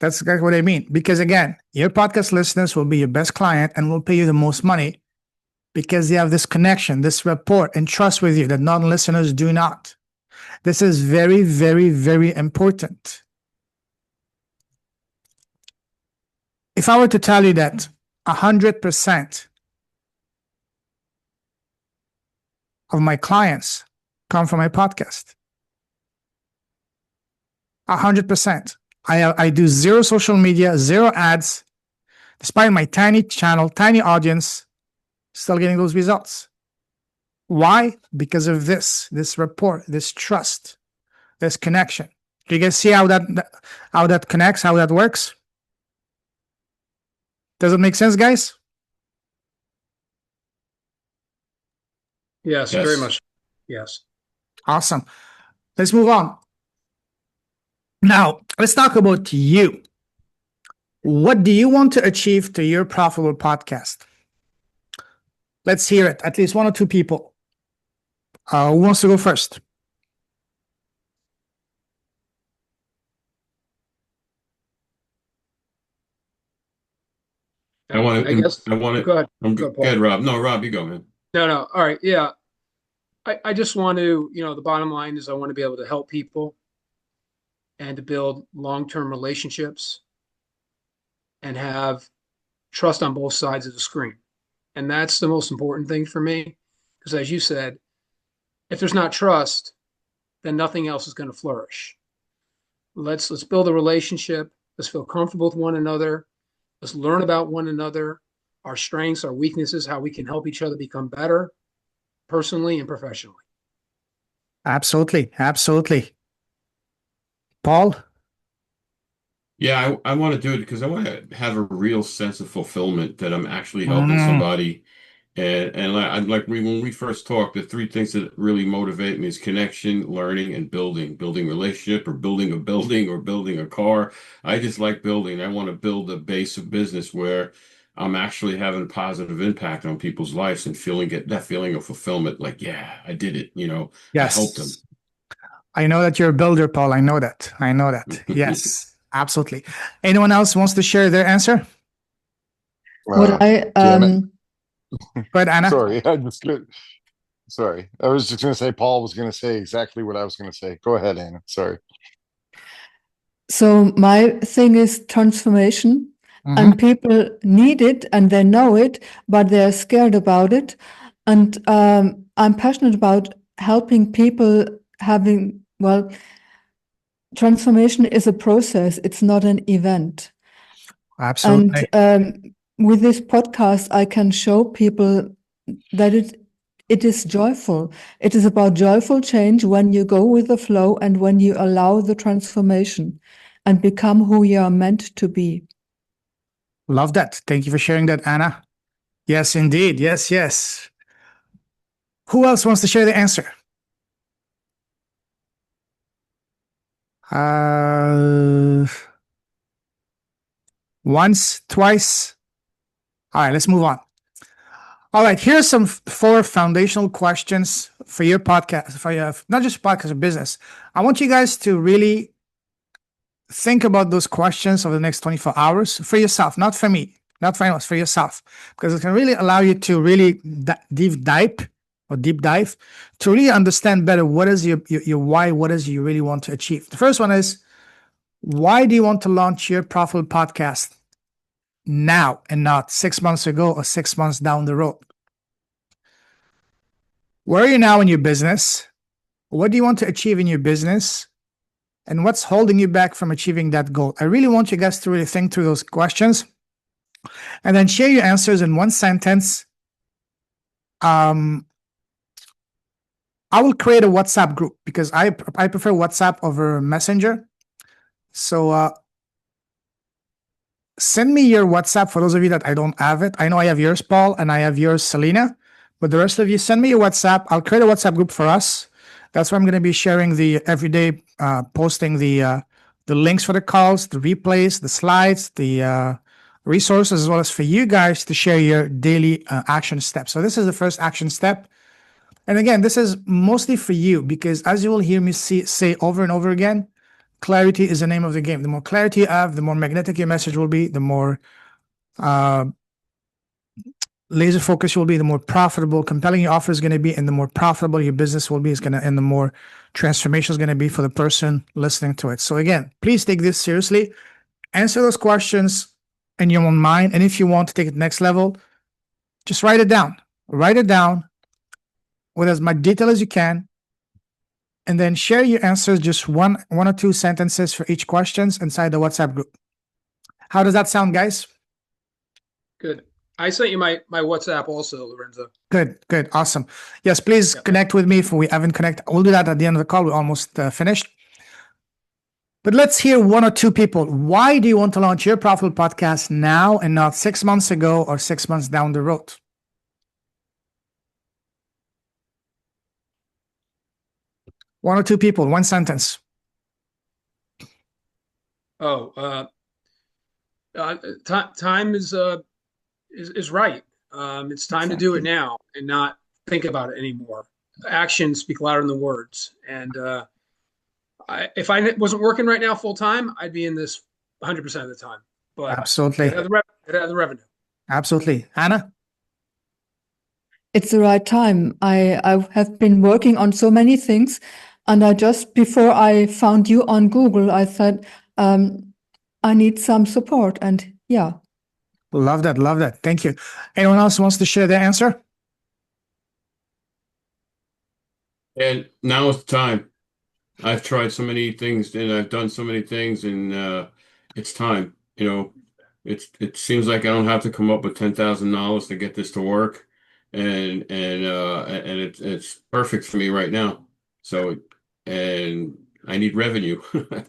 S1: That's exactly what I mean. Because again, your podcast listeners will be your best client and will pay you the most money because they have this connection, this rapport and trust with you that non-listeners do not. This is very, very, very important. If I were to tell you that 100% of my clients come from my podcast, 100%. I do zero social media, zero ads, despite my tiny channel, tiny audience, still getting those results. Why? Because of this rapport, this trust, this connection. Do you guys see how that connects, how that works? Does it make sense, guys?
S3: Yes,
S2: Yes.
S3: very much. Yes.
S1: Awesome. Let's move on. Now, let's talk about you. What do you want to achieve to your profitable podcast? Let's hear it. At least one or two people. Who wants to go first?
S3: I guess.
S2: I want
S3: Go
S2: to.
S3: ahead.
S2: I'm
S3: Go,
S2: good,
S3: Paul.
S2: Rob. No, Rob, you go, man.
S3: No. All right. Yeah. I just want to, the bottom line is I want to be able to help people and to build long-term relationships and have trust on both sides of the screen. And that's the most important thing for me. Because as you said, if there's not trust, then nothing else is going to flourish. Let's build a relationship. Let's feel comfortable with one another. Let's learn about one another, our strengths, our weaknesses, how we can help each other become better personally and professionally.
S1: Absolutely. Absolutely. Paul?
S2: Yeah, I want to do it because I want to have a real sense of fulfillment that I'm actually helping
S1: Mm,
S2: somebody. And when we first talked, the three things that really motivate me is connection, learning, and building relationship or building a building or building a car. I just like building. I want to build a base of business where I'm actually having a positive impact on people's lives and get that feeling of fulfillment. Like, yeah, I did it. I helped them.
S1: yes. I know that you're a builder, Paul. I know that. I know that. Yes, absolutely. Anyone else wants to share their answer?
S5: What I
S8: Damn it.
S1: Go ahead, Anna.
S8: Sorry. Sorry. I was just going to say Paul was going to say exactly what I was going to say. Go ahead, Anna. Sorry.
S5: So my thing is transformation, and people need it and they know it, but they're scared about it. And I'm passionate about helping people having, well, transformation is a process. It's not an event.
S1: Absolutely.
S5: And with this podcast, I can show people that it is joyful. It is about joyful change when you go with the flow and when you allow the transformation and become who you are meant to be.
S1: Love that. Thank you for sharing that, Anna. Yes, indeed. Yes, yes. Who else wants to share the answer? Once, twice. All right, let's move on. All right, here's some four foundational questions for your podcast, for your, not just podcast or business. I want you guys to really think about those questions over the next 24 hours for yourself, not for me, not for anyone else, for yourself, because it can really allow you to really deep dive to really understand better what is your why, what is you really want to achieve. The first one is, why do you want to launch your profitable podcast now and not 6 months ago or 6 months down the road? Where are you now in your business? What do you want to achieve in your business? And what's holding you back from achieving that goal? I really want you guys to really think through those questions and then share your answers in one sentence. I will create a WhatsApp group because I prefer WhatsApp over Messenger. So send me your WhatsApp for those of you that I don't have it. I know I have yours, Paul, and I have yours, Selena. But the rest of you, send me your WhatsApp. I'll create a WhatsApp group for us. That's where I'm going to be sharing the everyday, posting the links for the calls, the replays, the slides, the resources, as well as for you guys to share your daily action steps. So this is the first action step. And again, this is mostly for you because as you will hear me say over and over again, clarity is the name of the game. The more clarity you have, the more magnetic your message will be, the more laser focus will be, the more profitable, compelling your offer is going to be, and the more profitable your business will be, and the more transformation is going to be for the person listening to it. So again, please take this seriously. Answer those questions in your own mind. And if you want to take it next level, just write it down. Write it down with as much detail as you can. And then share your answers, just one or two sentences for each questions inside the WhatsApp group. How does that sound, guys?
S3: Good. I sent you my WhatsApp also, Lorenzo.
S1: Good, awesome. Yes, please connect with me if we haven't connected. We'll do that at the end of the call. We're almost finished. But let's hear one or two people. Why do you want to launch your profitable podcast now and not 6 months ago or 6 months down the road? One or two people, one sentence.
S3: Time is right. It's time to do it now and not think about it anymore. Actions speak louder than words. And if I wasn't working right now full time, I'd be in this 100% of the time. But
S1: Absolutely.
S3: it had the revenue.
S1: Absolutely. Anna?
S5: It's the right time. I have been working on so many things, and I just before I found you on Google, I thought I need some support, and yeah.
S1: Love that. Love that. Thank you. Anyone else wants to share their answer?
S2: And now is the time. I've tried so many things and I've done so many things, and it's time. It seems like I don't have to come up with $10,000 to get this to work, and it's perfect for me right now. So, and I need revenue.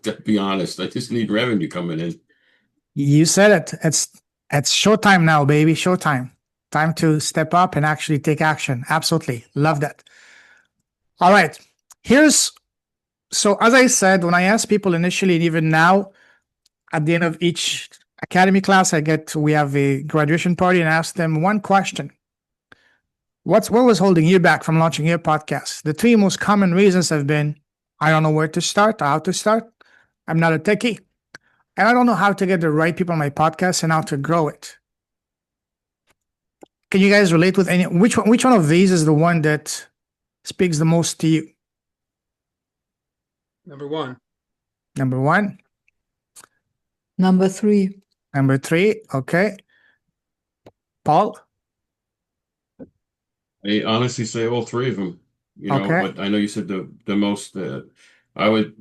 S2: To be honest, I just need revenue coming in.
S1: You said it. It's showtime now, baby. Showtime. Time to step up and actually take action. Absolutely. Love that. All right. So as I said, when I ask people initially, and even now, at the end of each academy class, we have a graduation party and ask them one question. What was holding you back from launching your podcast? The three most common reasons have been, I don't know where to start, how to start. I'm not a techie. And I don't know how to get the right people on my podcast and how to grow it. Can you guys relate with which one of these is the one that speaks the most to you?
S3: Number one.
S1: Number one.
S5: Number three.
S1: Number three. Okay. Paul?
S2: I honestly say all three of them,
S1: Okay.
S2: but I know you said the most, I would,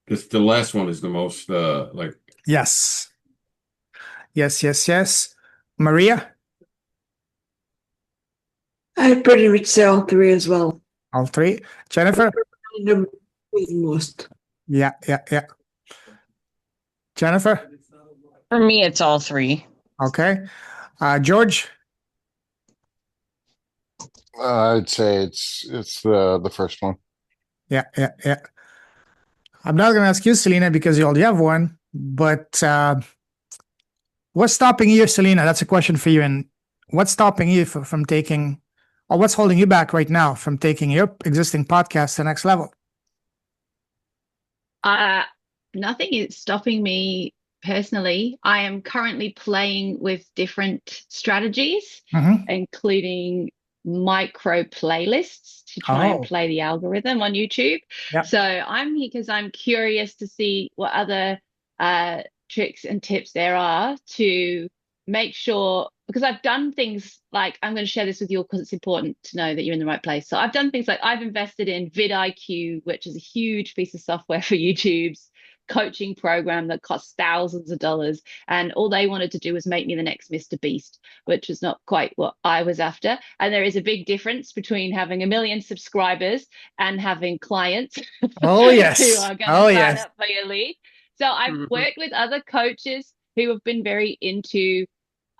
S2: the last one is the most, like,
S1: Yes. Yes. Maria?
S6: I'd pretty much say all three as well.
S1: All three. Jennifer?
S6: Number three the most.
S1: Yeah. Jennifer?
S4: For me, it's all three.
S1: Okay. George?
S8: I'd say it's the first one.
S1: Yeah. I'm not going to ask you, Selena, because you already have one, but what's stopping you, Selena? That's a question for you. And what's stopping you from taking, or what's holding you back right now from taking your existing podcast to the next level?
S9: Nothing is stopping me personally. I am currently playing with different strategies, including micro playlists to try and play the algorithm on YouTube.
S1: Yep.
S9: So I'm here because I'm curious to see what other tricks and tips there are to make sure, because I've done things like, I'm going to share this with you because it's important to know that you're in the right place. So I've done things like I've invested in vidIQ, which is a huge piece of software for YouTube's coaching program that costs thousands of dollars, and all they wanted to do was make me the next Mr. Beast, which was not quite what I was after. And there is a big difference between having 1 million subscribers and having clients
S1: Oh yes.
S9: who are going to sign up for your lead. So I've worked with other coaches who have been very into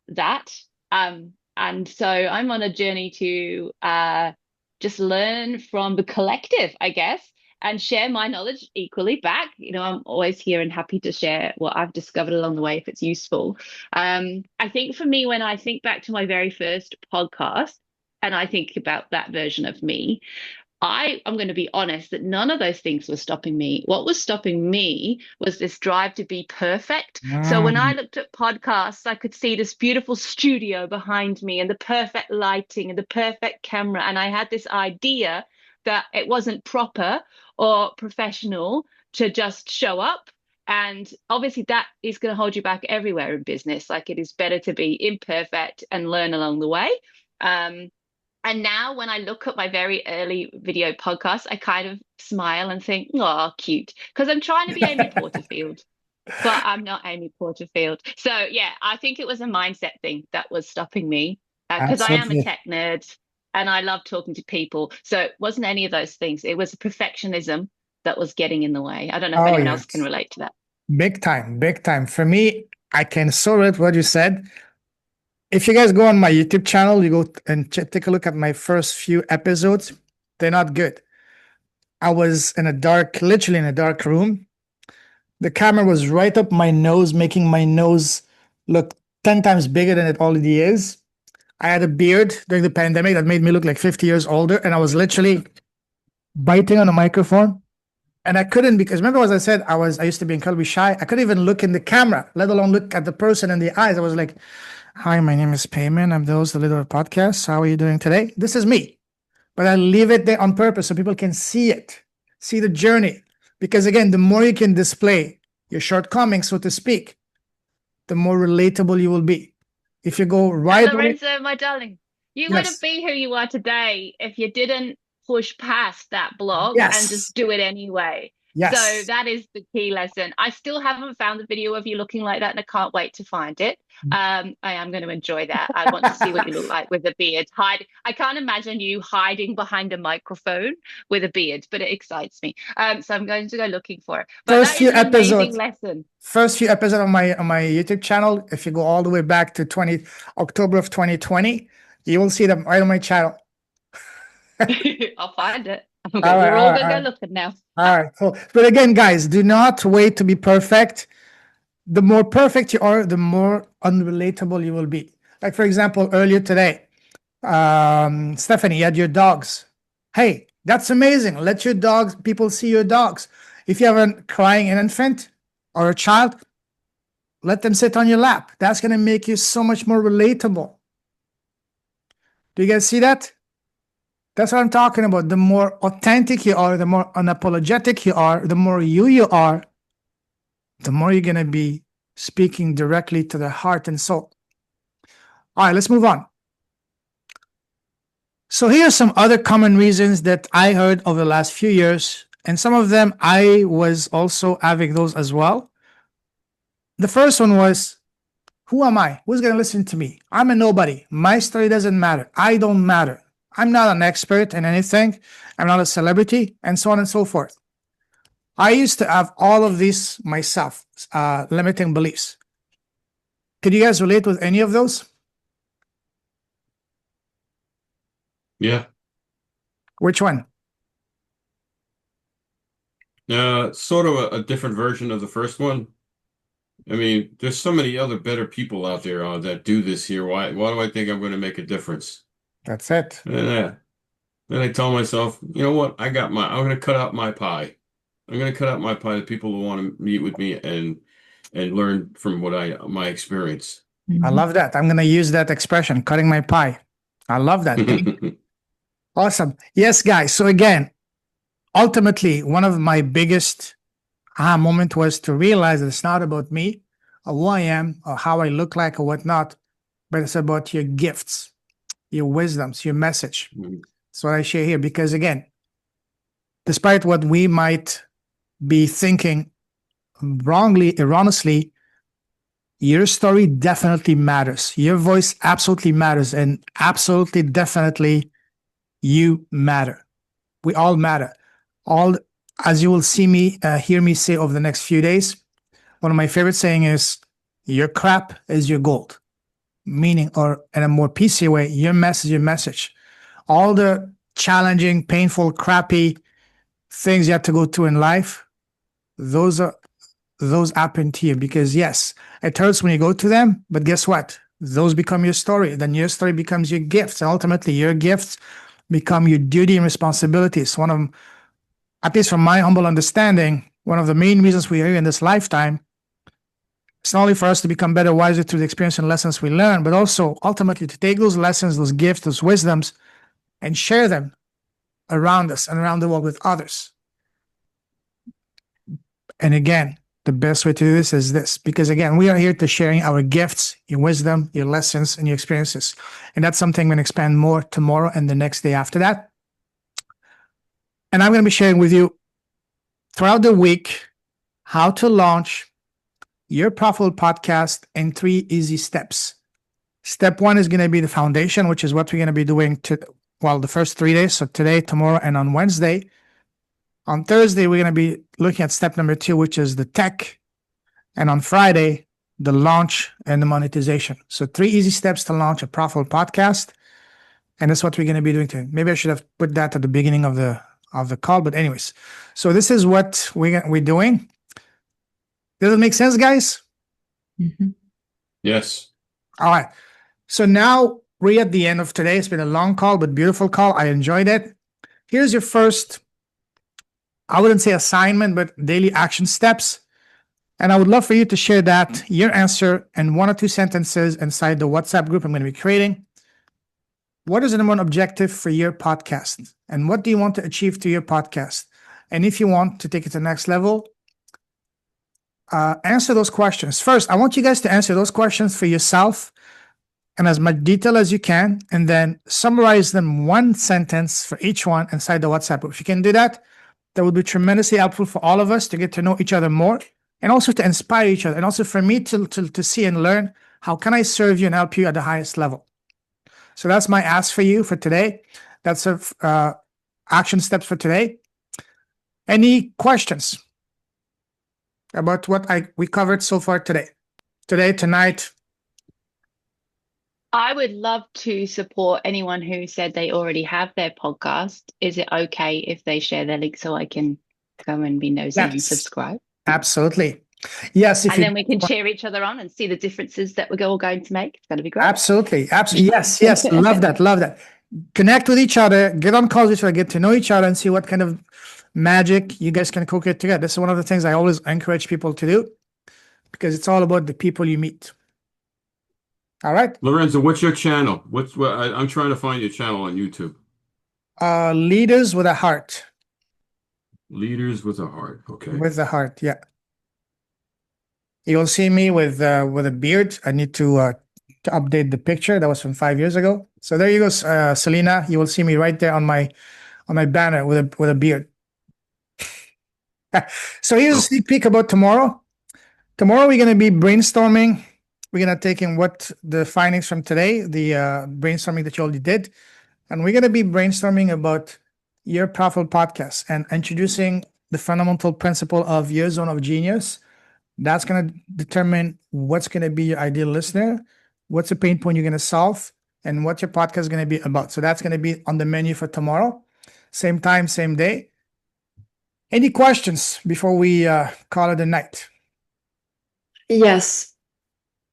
S9: that, and so I'm on a journey to just learn from the collective, I guess, and share my knowledge equally back. I'm always here and happy to share what I've discovered along the way if it's useful. I think for me, when I think back to my very first podcast and I think about that version of me, I'm going to be honest that none of those things were stopping me. What was stopping me was this drive to be perfect. So when I looked at podcasts, I could see this beautiful studio behind me and the perfect lighting and the perfect camera. And I had this idea that it wasn't proper or professional to just show up. And obviously that is going to hold you back everywhere in business. Like, it is better to be imperfect and learn along the way. And now when I look at my very early video podcasts, I kind of smile and think, oh, cute. Because I'm trying to be Amy Porterfield, but I'm not Amy Porterfield. So, yeah, I think it was a mindset thing that was stopping me, because I am a tech nerd and I love talking to people. So it wasn't any of those things. It was perfectionism that was getting in the way. I don't know if anyone else can relate to that.
S1: Big time. For me, I can so relate what you said. If you guys go on my YouTube channel, you go and take a look at my first few episodes. They're not good. I was literally in a dark room. The camera was right up my nose, making my nose look 10 times bigger than it already is. I had a beard during the pandemic that made me look like 50 years older. And I was literally biting on a microphone. And I couldn't, because remember, as I said, I used to be incredibly shy. I couldn't even look in the camera, let alone look at the person in the eyes. I was like, Hi, my name is Payman. I'm the host of the Little Podcast. How are you doing today? This is me, but I leave it there on purpose so people can see it, see the journey. Because again, the more you can display your shortcomings, so to speak, the more relatable you will be. If you go right away,
S9: Lorenzo, my darling, you wouldn't
S1: yes,
S9: be who you are today if you didn't push past that block and just
S1: yes,
S9: do it anyway. So
S1: yes.
S9: that is the key lesson. I still haven't found the video of you looking like that, and I can't wait to find it. I am going to enjoy that. I want to see what you look like with a beard. I can't imagine you hiding behind a microphone with a beard, but it excites me. So I'm going to go looking for it. But
S1: First
S9: that is
S1: few
S9: an amazing
S1: episodes,
S9: lesson.
S1: first few episodes on my YouTube channel. If you go all the way back to October of 2020, you will see them right on my channel.
S9: I'll find it.
S1: All right,
S9: We're
S1: all
S9: all
S1: right,
S9: going to
S1: all
S9: go
S1: right.
S9: looking now.
S1: All right, cool. But again, guys, do not wait to be perfect. The more perfect you are, the more unrelatable you will be. Like, for example, earlier today, Stephanie, you had your dogs. Hey, that's amazing. Let your dogs, people see your dogs. If you have a crying infant or a child, let them sit on your lap. That's going to make you so much more relatable. Do you guys see that? That's what I'm talking about. The more authentic you are, the more unapologetic you are, the more you are, the more you're going to be speaking directly to the heart and soul. All right, let's move on. So here are some other common reasons that I heard over the last few years, and some of them I was also having those as well. The first one was, who am I? Who's going to listen to me? I'm a nobody. My story doesn't matter. I don't matter. I'm not an expert in anything. I'm not a celebrity, and so on and so forth. I used to have all of these myself, limiting beliefs. Could you guys relate with any of those?
S2: Yeah.
S1: Which one?
S2: Sort of a different version of the first one. I mean, there's so many other better people out there that do this here. Why do I think I'm going to make a difference?
S1: That's it.
S2: Then I tell myself, you know what? I'm going to cut out my pie. I'm going to cut out my pie. The people who want to meet with me and learn from my experience.
S1: I love that. I'm going to use that expression, cutting my pie. I love that. Awesome. Yes, guys. So again, ultimately, one of my biggest aha moment was to realize that it's not about me or who I am or how I look like or whatnot, but it's about your gifts, your wisdoms, your message. That's what I share here. Because again, despite what we might be thinking wrongly, erroneously, your story definitely matters. Your voice absolutely matters, and absolutely, definitely, you matter. We all matter. All, as you will see me, hear me say over the next few days, one of my favorite saying is, your crap is your gold. Meaning, or in a more PC way, your mess is your message. All the challenging, painful, crappy things you have to go through in life, those happen to you because yes, it hurts when you go to them, but guess what? Those become your story. Then your story becomes your gifts. And ultimately, your gifts become your duty and responsibilities. One of them, at least from my humble understanding, one of the main reasons we are here in this lifetime, it's not only for us to become better, wiser through the experience and lessons we learn, but also ultimately to take those lessons, those gifts, those wisdoms, and share them around us and around the world with others. And again, the best way to do this is this, because again, we are here to sharing our gifts, your wisdom, your lessons, and your experiences. And that's something I'm going to expand more tomorrow and the next day after that. And I'm going to be sharing with you throughout the week how to launch your profitable podcast in 3 easy steps. Step 1 is going to be the foundation, which is what we're going to be doing the first 3 days. So today, tomorrow, and on Wednesday. On Thursday, we're going to be looking at step number 2, which is the tech. And on Friday, the launch and the monetization. So 3 easy steps to launch a profitable podcast. And that's what we're going to be doing today. Maybe I should have put that at the beginning of the call. But anyways, so this is what we're doing. Does it make sense, guys?
S5: Mm-hmm.
S2: Yes.
S1: All right. So now we're at the end of today. It's been a long call, but beautiful call. I enjoyed it. Here's your first, I wouldn't say assignment, but daily action steps. And I would love for you to share that, your answer, in 1 or 2 sentences inside the WhatsApp group I'm going to be creating. What is the number one objective for your podcast? And what do you want to achieve to your podcast? And if you want to take it to the next level, answer those questions. First, I want you guys to answer those questions for yourself in as much detail as you can, and then summarize them 1 sentence for each one inside the WhatsApp group. If you can do that, that would be tremendously helpful for all of us to get to know each other more, and also to inspire each other, and also for me to see and learn how can I serve you and help you at the highest level. So that's my ask for you for today. That's action steps for today. Any questions about what we covered so far today? Today, tonight?
S9: I would love to support anyone who said they already have their podcast. Is it okay if they share their link so I can go and be nosy and
S1: Yes.
S9: subscribe?
S1: Absolutely. Yes.
S9: And then we can cheer each other on and see the differences that we're all going to make. It's going to be great.
S1: Absolutely. Absolutely. Yes. Yes. Love that. Love that. Connect with each other, get on calls with each other, get to know each other, and see what kind of magic you guys can co-create together. This is one of the things I always encourage people to do, because it's all about the people you meet. All right.
S2: Lorenzo, what's your channel? I'm trying to find your channel on YouTube.
S1: Leaders with a heart.
S2: Leaders with a heart. Okay.
S1: With a heart. Yeah. You'll see me with a beard. I need to update the picture. That was from 5 years ago. So there you go, Selena. You will see me right there on my banner with a beard. So here's a sneak peek about tomorrow. Tomorrow we're going to be brainstorming. We're going to take in what the findings from today, the brainstorming that you already did, and we're going to be brainstorming about your powerful podcast and introducing the fundamental principle of your zone of genius. That's going to determine what's going to be your ideal listener, what's the pain point you're going to solve, and what your podcast is going to be about. So that's going to be on the menu for tomorrow. Same time, same day. Any questions before we call it a night?
S6: Yes.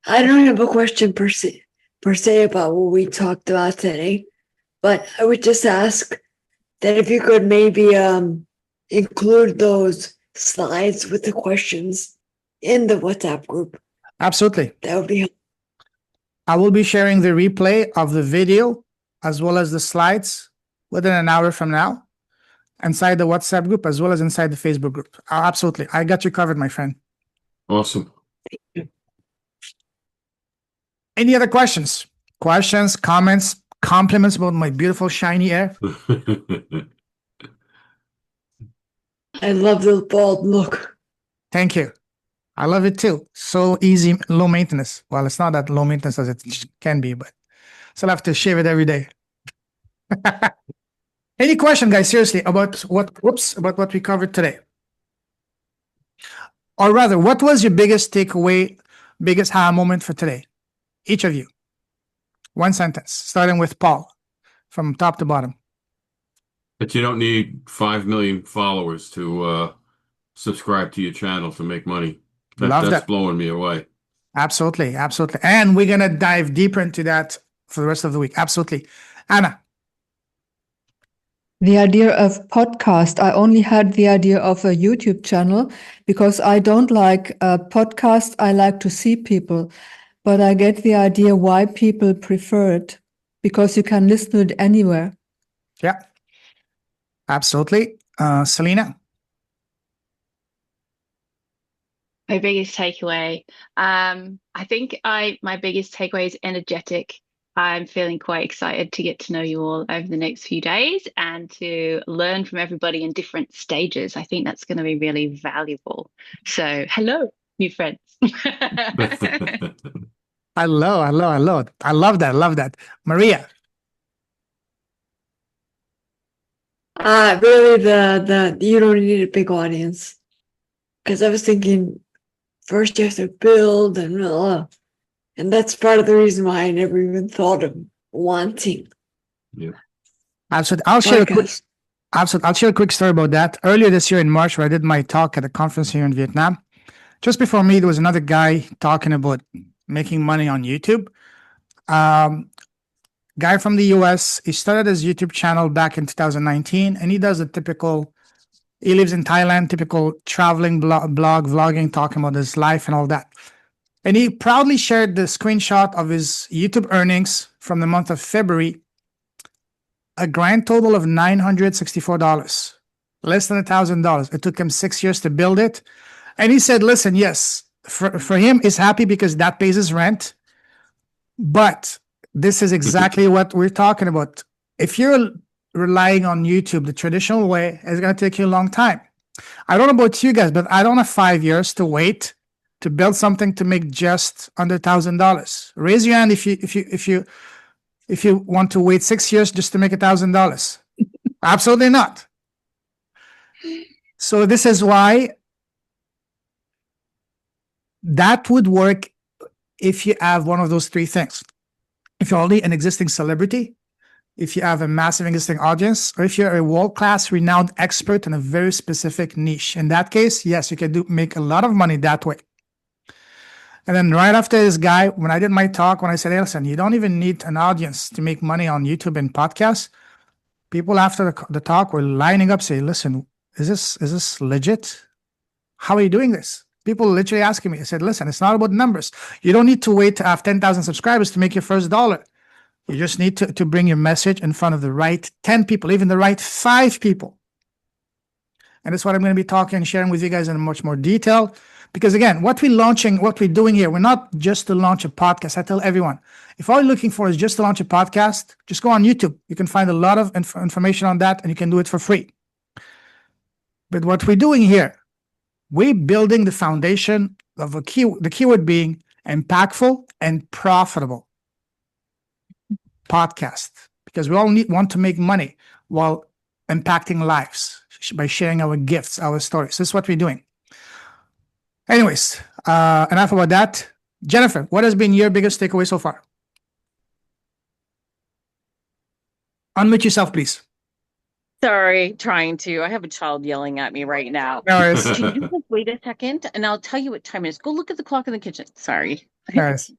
S6: I don't have a question per se about what we talked about today, but I would just ask that if you could maybe include those slides with the questions in the WhatsApp group.
S1: Absolutely.
S6: That would be helpful.
S1: I will be sharing the replay of the video as well as the slides within an hour from now inside the WhatsApp group as well as inside the Facebook group. Absolutely. I got you covered, my friend.
S2: Awesome.
S1: Any other questions? Questions, comments, compliments about my beautiful shiny hair?
S6: I love the bald look.
S1: Thank you. I love it too. So easy, low maintenance. Well, it's not that low maintenance as it can be, but still have to shave it every day. Any question, guys, seriously, about what we covered today? Or rather, what was your biggest takeaway, biggest aha moment for today? Each of you. 1 sentence, starting with Paul, from top to bottom.
S2: But you don't need 5 million followers to subscribe to your channel to make money. That's blowing me away.
S1: Absolutely. Absolutely. And we're going to dive deeper into that for the rest of the week. Absolutely. Anna.
S5: The idea of podcast, I only had the idea of a YouTube channel because I don't like a podcast. I like to see people, but I get the idea why people prefer it, because you can listen to it anywhere.
S1: Yeah, absolutely. Selena.
S9: My biggest takeaway, I think my biggest takeaway is energetic. I'm feeling quite excited to get to know you all over the next few days and to learn from everybody in different stages. I think that's going to be really valuable. So, hello, new friends.
S1: Hello. I love that. Maria.
S6: Really, the you don't need a big audience, because I was thinking first you have to build and that's part of the reason why I never even thought of wanting.
S2: Yeah.
S1: Absolutely. I'll share a quick story about that. Earlier this year in March, where I did my talk at a conference here in Vietnam, just before me, there was another guy talking about making money on YouTube. Guy from the US, he started his YouTube channel back in 2019, and he does a typical, He lives in Thailand, typical traveling blog, vlogging, talking about his life and all that. And he proudly shared the screenshot of his YouTube earnings from the month of February, a grand total of $964, less than $1,000. It took him 6 years to build it. And he said, listen, yes, for him, he's happy because that pays his rent. But this is exactly what we're talking about. If you're relying on YouTube the traditional way, it's going to take you a long time. I don't know about you guys, but I don't have 5 years to wait to build something to make just under $1,000. Raise your hand if you want to wait 6 years just to make $1,000. Absolutely not. So this is why that would work if you have one of those three things. If you're already an existing celebrity, if you have a massive existing audience, or if you're a world-class renowned expert in a very specific niche. In that case, yes, you can make a lot of money that way. And then right after this guy, when I did my talk, when I said, hey, listen, you don't even need an audience to make money on YouTube and podcasts, people after the talk were lining up saying, listen, is this legit? How are you doing this? People literally asking me. I said, listen, it's not about numbers. You don't need to wait to have 10,000 subscribers to make your first dollar. You just need to bring your message in front of the right 10 people, even the right 5 people. And that's what I'm going to be talking and sharing with you guys in much more detail. Because again, what we're doing here, we're not just to launch a podcast. I tell everyone, if all you're looking for is just to launch a podcast, just go on YouTube. You can find a lot of information on that and you can do it for free. But what we're doing here, we're building the foundation of the keyword being impactful and profitable podcast, because we all want to make money while impacting lives by sharing our gifts, our stories. This is what we're doing. Anyways, enough about that. Jennifer, what has been your biggest takeaway so far? Unmute yourself, please.
S4: Sorry, trying to. I have a child yelling at me right now.
S1: No worries.
S4: Can you just wait a second and I'll tell you what time it is? Go look at the clock in the kitchen. Sorry.
S1: No worries.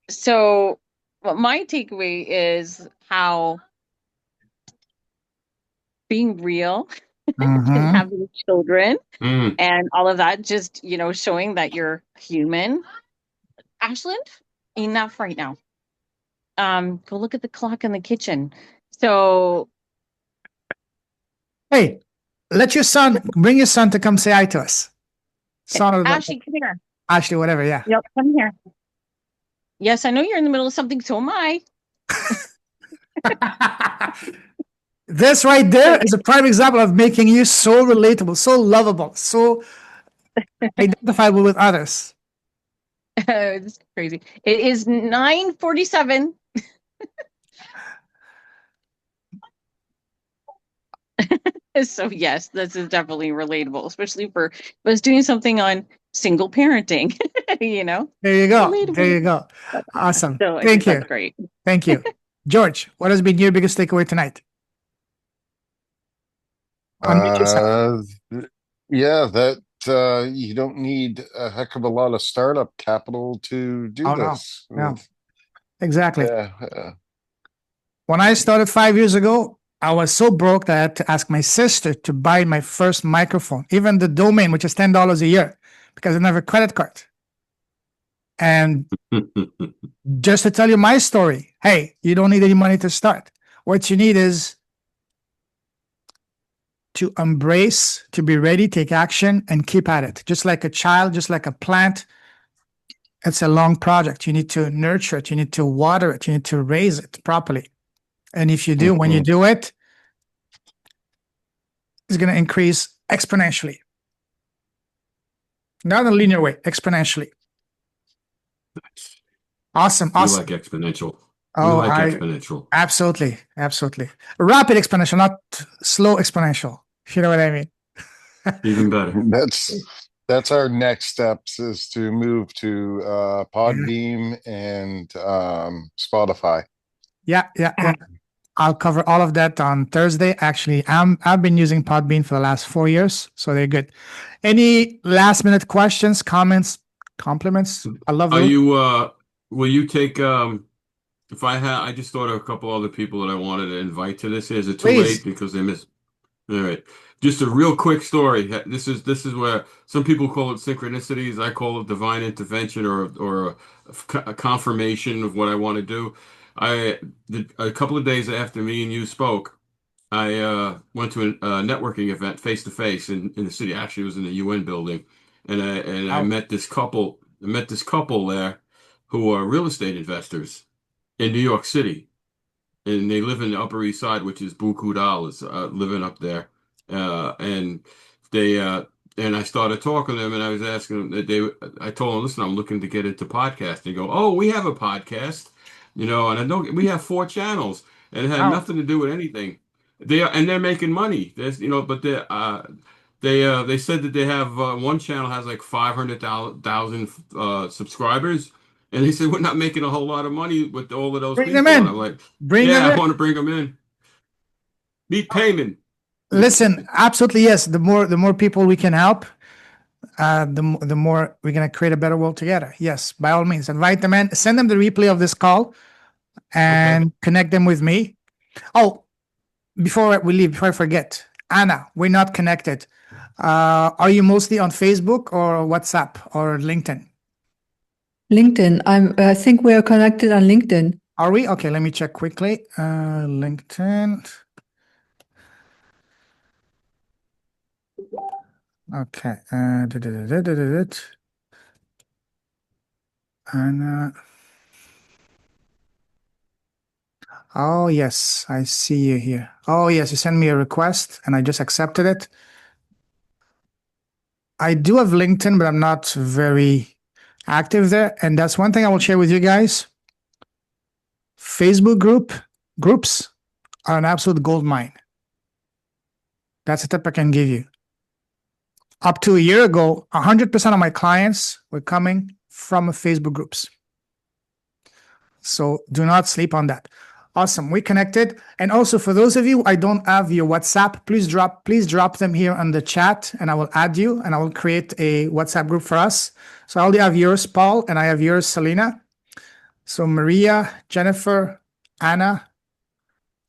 S4: So what my takeaway is how being real and having children and all of that, just, showing that you're human. Ashland, enough right now. Go look at the clock in the kitchen. So,
S1: hey, bring your son to come say hi to us.
S4: Ashley, come here.
S1: Ashley, whatever, yeah.
S4: Yep, come here. Yes, I know you're in the middle of something, so am I.
S1: This right there is a prime example of making you so relatable, so lovable, so identifiable with others.
S4: It's crazy. It is 9:47. So yes, this is definitely relatable, especially for us doing something on single parenting.
S1: There you go.
S4: Relatable.
S1: There you go. Awesome.
S4: So
S1: Thank you.
S4: That's great.
S1: Thank you. George, what has been your biggest takeaway tonight?
S8: Yeah, that you don't need a heck of a lot of startup capital to do this.
S1: No. Exactly.
S8: Yeah.
S1: When I started 5 years ago, I was so broke that I had to ask my sister to buy my first microphone, even the domain, which is $10 a year, because I didn't have a credit card. And just to tell you my story, hey, you don't need any money to start. What you need is to embrace, to be ready, take action, and keep at it. Just like a child, just like a plant, it's a long project. You need to nurture it. You need to water it. You need to raise it properly. And if you do, when you do it, it's going to increase exponentially. Not in a linear way, exponentially. Awesome.
S2: You like exponential.
S1: Oh,
S2: exponential.
S1: Absolutely. Rapid exponential, not slow exponential. If you know what I mean.
S2: Even better.
S8: That's our next steps, is to move to Podbeam and Spotify.
S1: Yeah. I'll cover all of that on Thursday. Actually, I've been using Podbean for the last 4 years, so they're good. Any last minute questions, comments, compliments? I love
S2: Are
S1: those.
S2: you will you take I just thought of a couple other people that I wanted to invite to this. Is it too
S1: Please.
S2: late because they missed? All right. Just a real quick story. This is where some people call it synchronicities. I call it divine intervention or a confirmation of what I want to do. A couple of days after me and you spoke, I went to a networking event face to face in the city. Actually, it was in the UN building, and I
S1: Wow.
S2: met this couple. I met this couple there who are real estate investors in New York City, and they live in the Upper East Side, which is buku dollars, living up there. And they and I started talking to them, and I was asking them that I told them, listen, I'm looking to get into podcasting. They go, oh, we have a podcast, and I know we have 4 channels, and it had
S1: Wow.
S2: nothing to do with anything. They're making money. But they said that they have one channel has like 500,000 subscribers. And they said, we're not making a whole lot of money with all of those
S1: Bring them
S2: people. And I'm
S1: in.
S2: like,
S1: Bring them
S2: yeah, I
S1: in.
S2: want to bring them in. Meet payment.
S1: Listen, absolutely yes. The more people we can help, the more we're gonna create a better world together. Yes, by all means, invite them in. Send them the replay of this call
S2: Okay.
S1: and connect them with me. Oh, before we leave, before I forget, Anna, we're not connected. Are you mostly on Facebook or WhatsApp or LinkedIn?
S5: LinkedIn. I think we are connected on LinkedIn.
S1: Are we? Okay, let me check quickly. LinkedIn. Okay. Anna. Oh, yes, I see you here. Oh, yes, you sent me a request and I just accepted it. I do have LinkedIn, but I'm not very active there. And that's one thing I will share with you guys. Facebook groups are an absolute gold mine. That's a tip I can give you. Up to a year ago, 100% of my clients were coming from Facebook groups. So do not sleep on that. Awesome. We connected. And also for those of you, I don't have your WhatsApp, please drop them here on the chat and I will add you and I will create a WhatsApp group for us. So I already have yours, Paul, and I have yours, Selena. So Maria, Jennifer, Anna.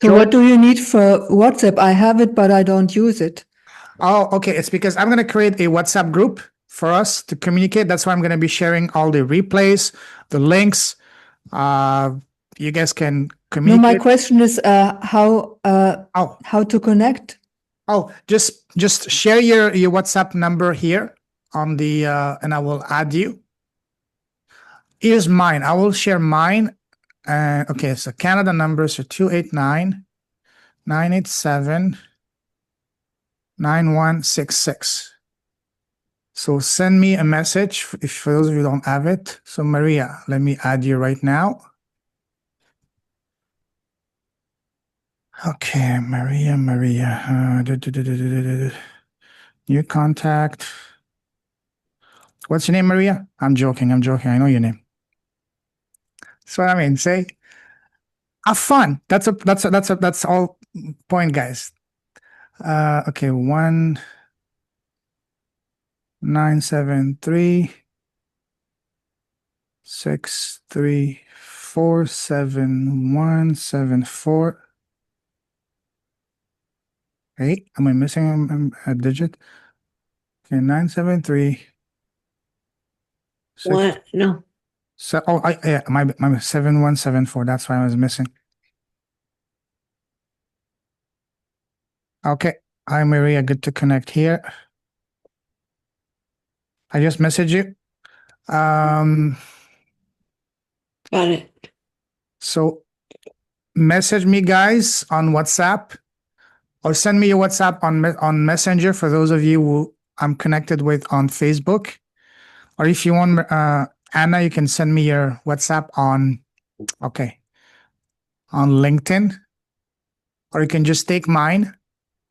S5: So
S1: George.
S5: what do you need for WhatsApp? I have it, but I don't use it.
S1: Oh, okay. It's because I'm going to create a WhatsApp group for us to communicate. That's why I'm going to be sharing all the replays, the links. You guys can
S5: No,
S1: communicate.
S5: my question is how to connect.
S1: Oh, just share your WhatsApp number here on the and I will add you. Here's mine. I will share mine. Okay, so Canada numbers are 289-987-9166. So send me a message if for those of you who don't have it. So Maria, let me add you right now. Okay, Maria. New contact. What's your name, Maria? I'm joking. I know your name. That's what I mean. Say, have fun. That's all point, guys. Okay, 1-973-634-7174. Hey, am I missing a digit? Okay, 973.
S6: What? No.
S1: So, yeah, my 7174. That's why I was missing. Okay. Hi, Maria. Good to connect here. I just messaged you.
S6: Got it.
S1: So message me, guys, on WhatsApp, or send me your WhatsApp on Messenger for those of you who I'm connected with on Facebook. Or if you want, Anna, you can send me your WhatsApp on LinkedIn, or you can just take mine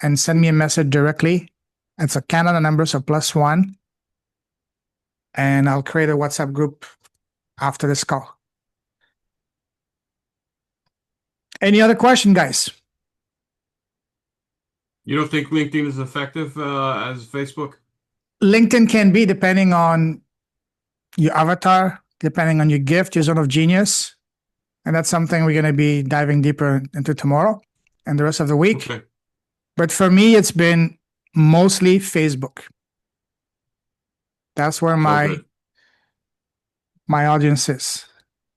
S1: and send me a message directly. It's a Canada number, so +1, and I'll create a WhatsApp group after this call. Any other question, guys?
S2: You don't think LinkedIn is effective as Facebook?
S1: LinkedIn can be, depending on your avatar, depending on your gift, your zone of genius. And that's something we're going to be diving deeper into tomorrow and the rest of the week.
S2: Okay.
S1: But for me, it's been mostly Facebook. That's where
S2: So
S1: my
S2: good.
S1: my audience is.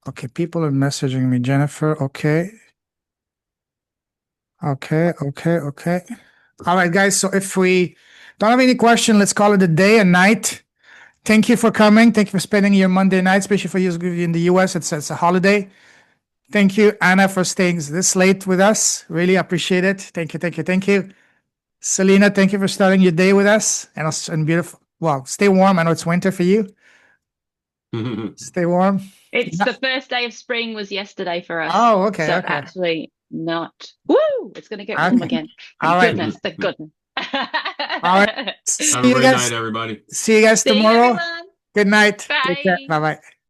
S1: Okay, people are messaging me. Jennifer, okay. Okay. All right, guys. So if we don't have any question, let's call it a day, a night. Thank you for coming. Thank you for spending your Monday night, especially for you in the US. It's a holiday. Thank you, Anna, for staying this late with us. Really appreciate it. Thank you. Selena, thank you for starting your day with us. And beautiful. Well, stay warm. I know it's winter for you. Stay warm.
S9: It's the first day of spring was yesterday for us.
S1: Oh, okay.
S9: So
S1: Okay.
S9: actually not. Woo! It's going to get warm
S1: Okay.
S9: again.
S1: All
S9: Thank
S1: right.
S9: goodness. Thank goodness.
S1: All right.
S2: Have a great night, everybody.
S1: See you guys
S9: See you,
S1: tomorrow.
S9: everyone.
S1: Good night. Take care.
S9: Bye.
S1: Bye bye.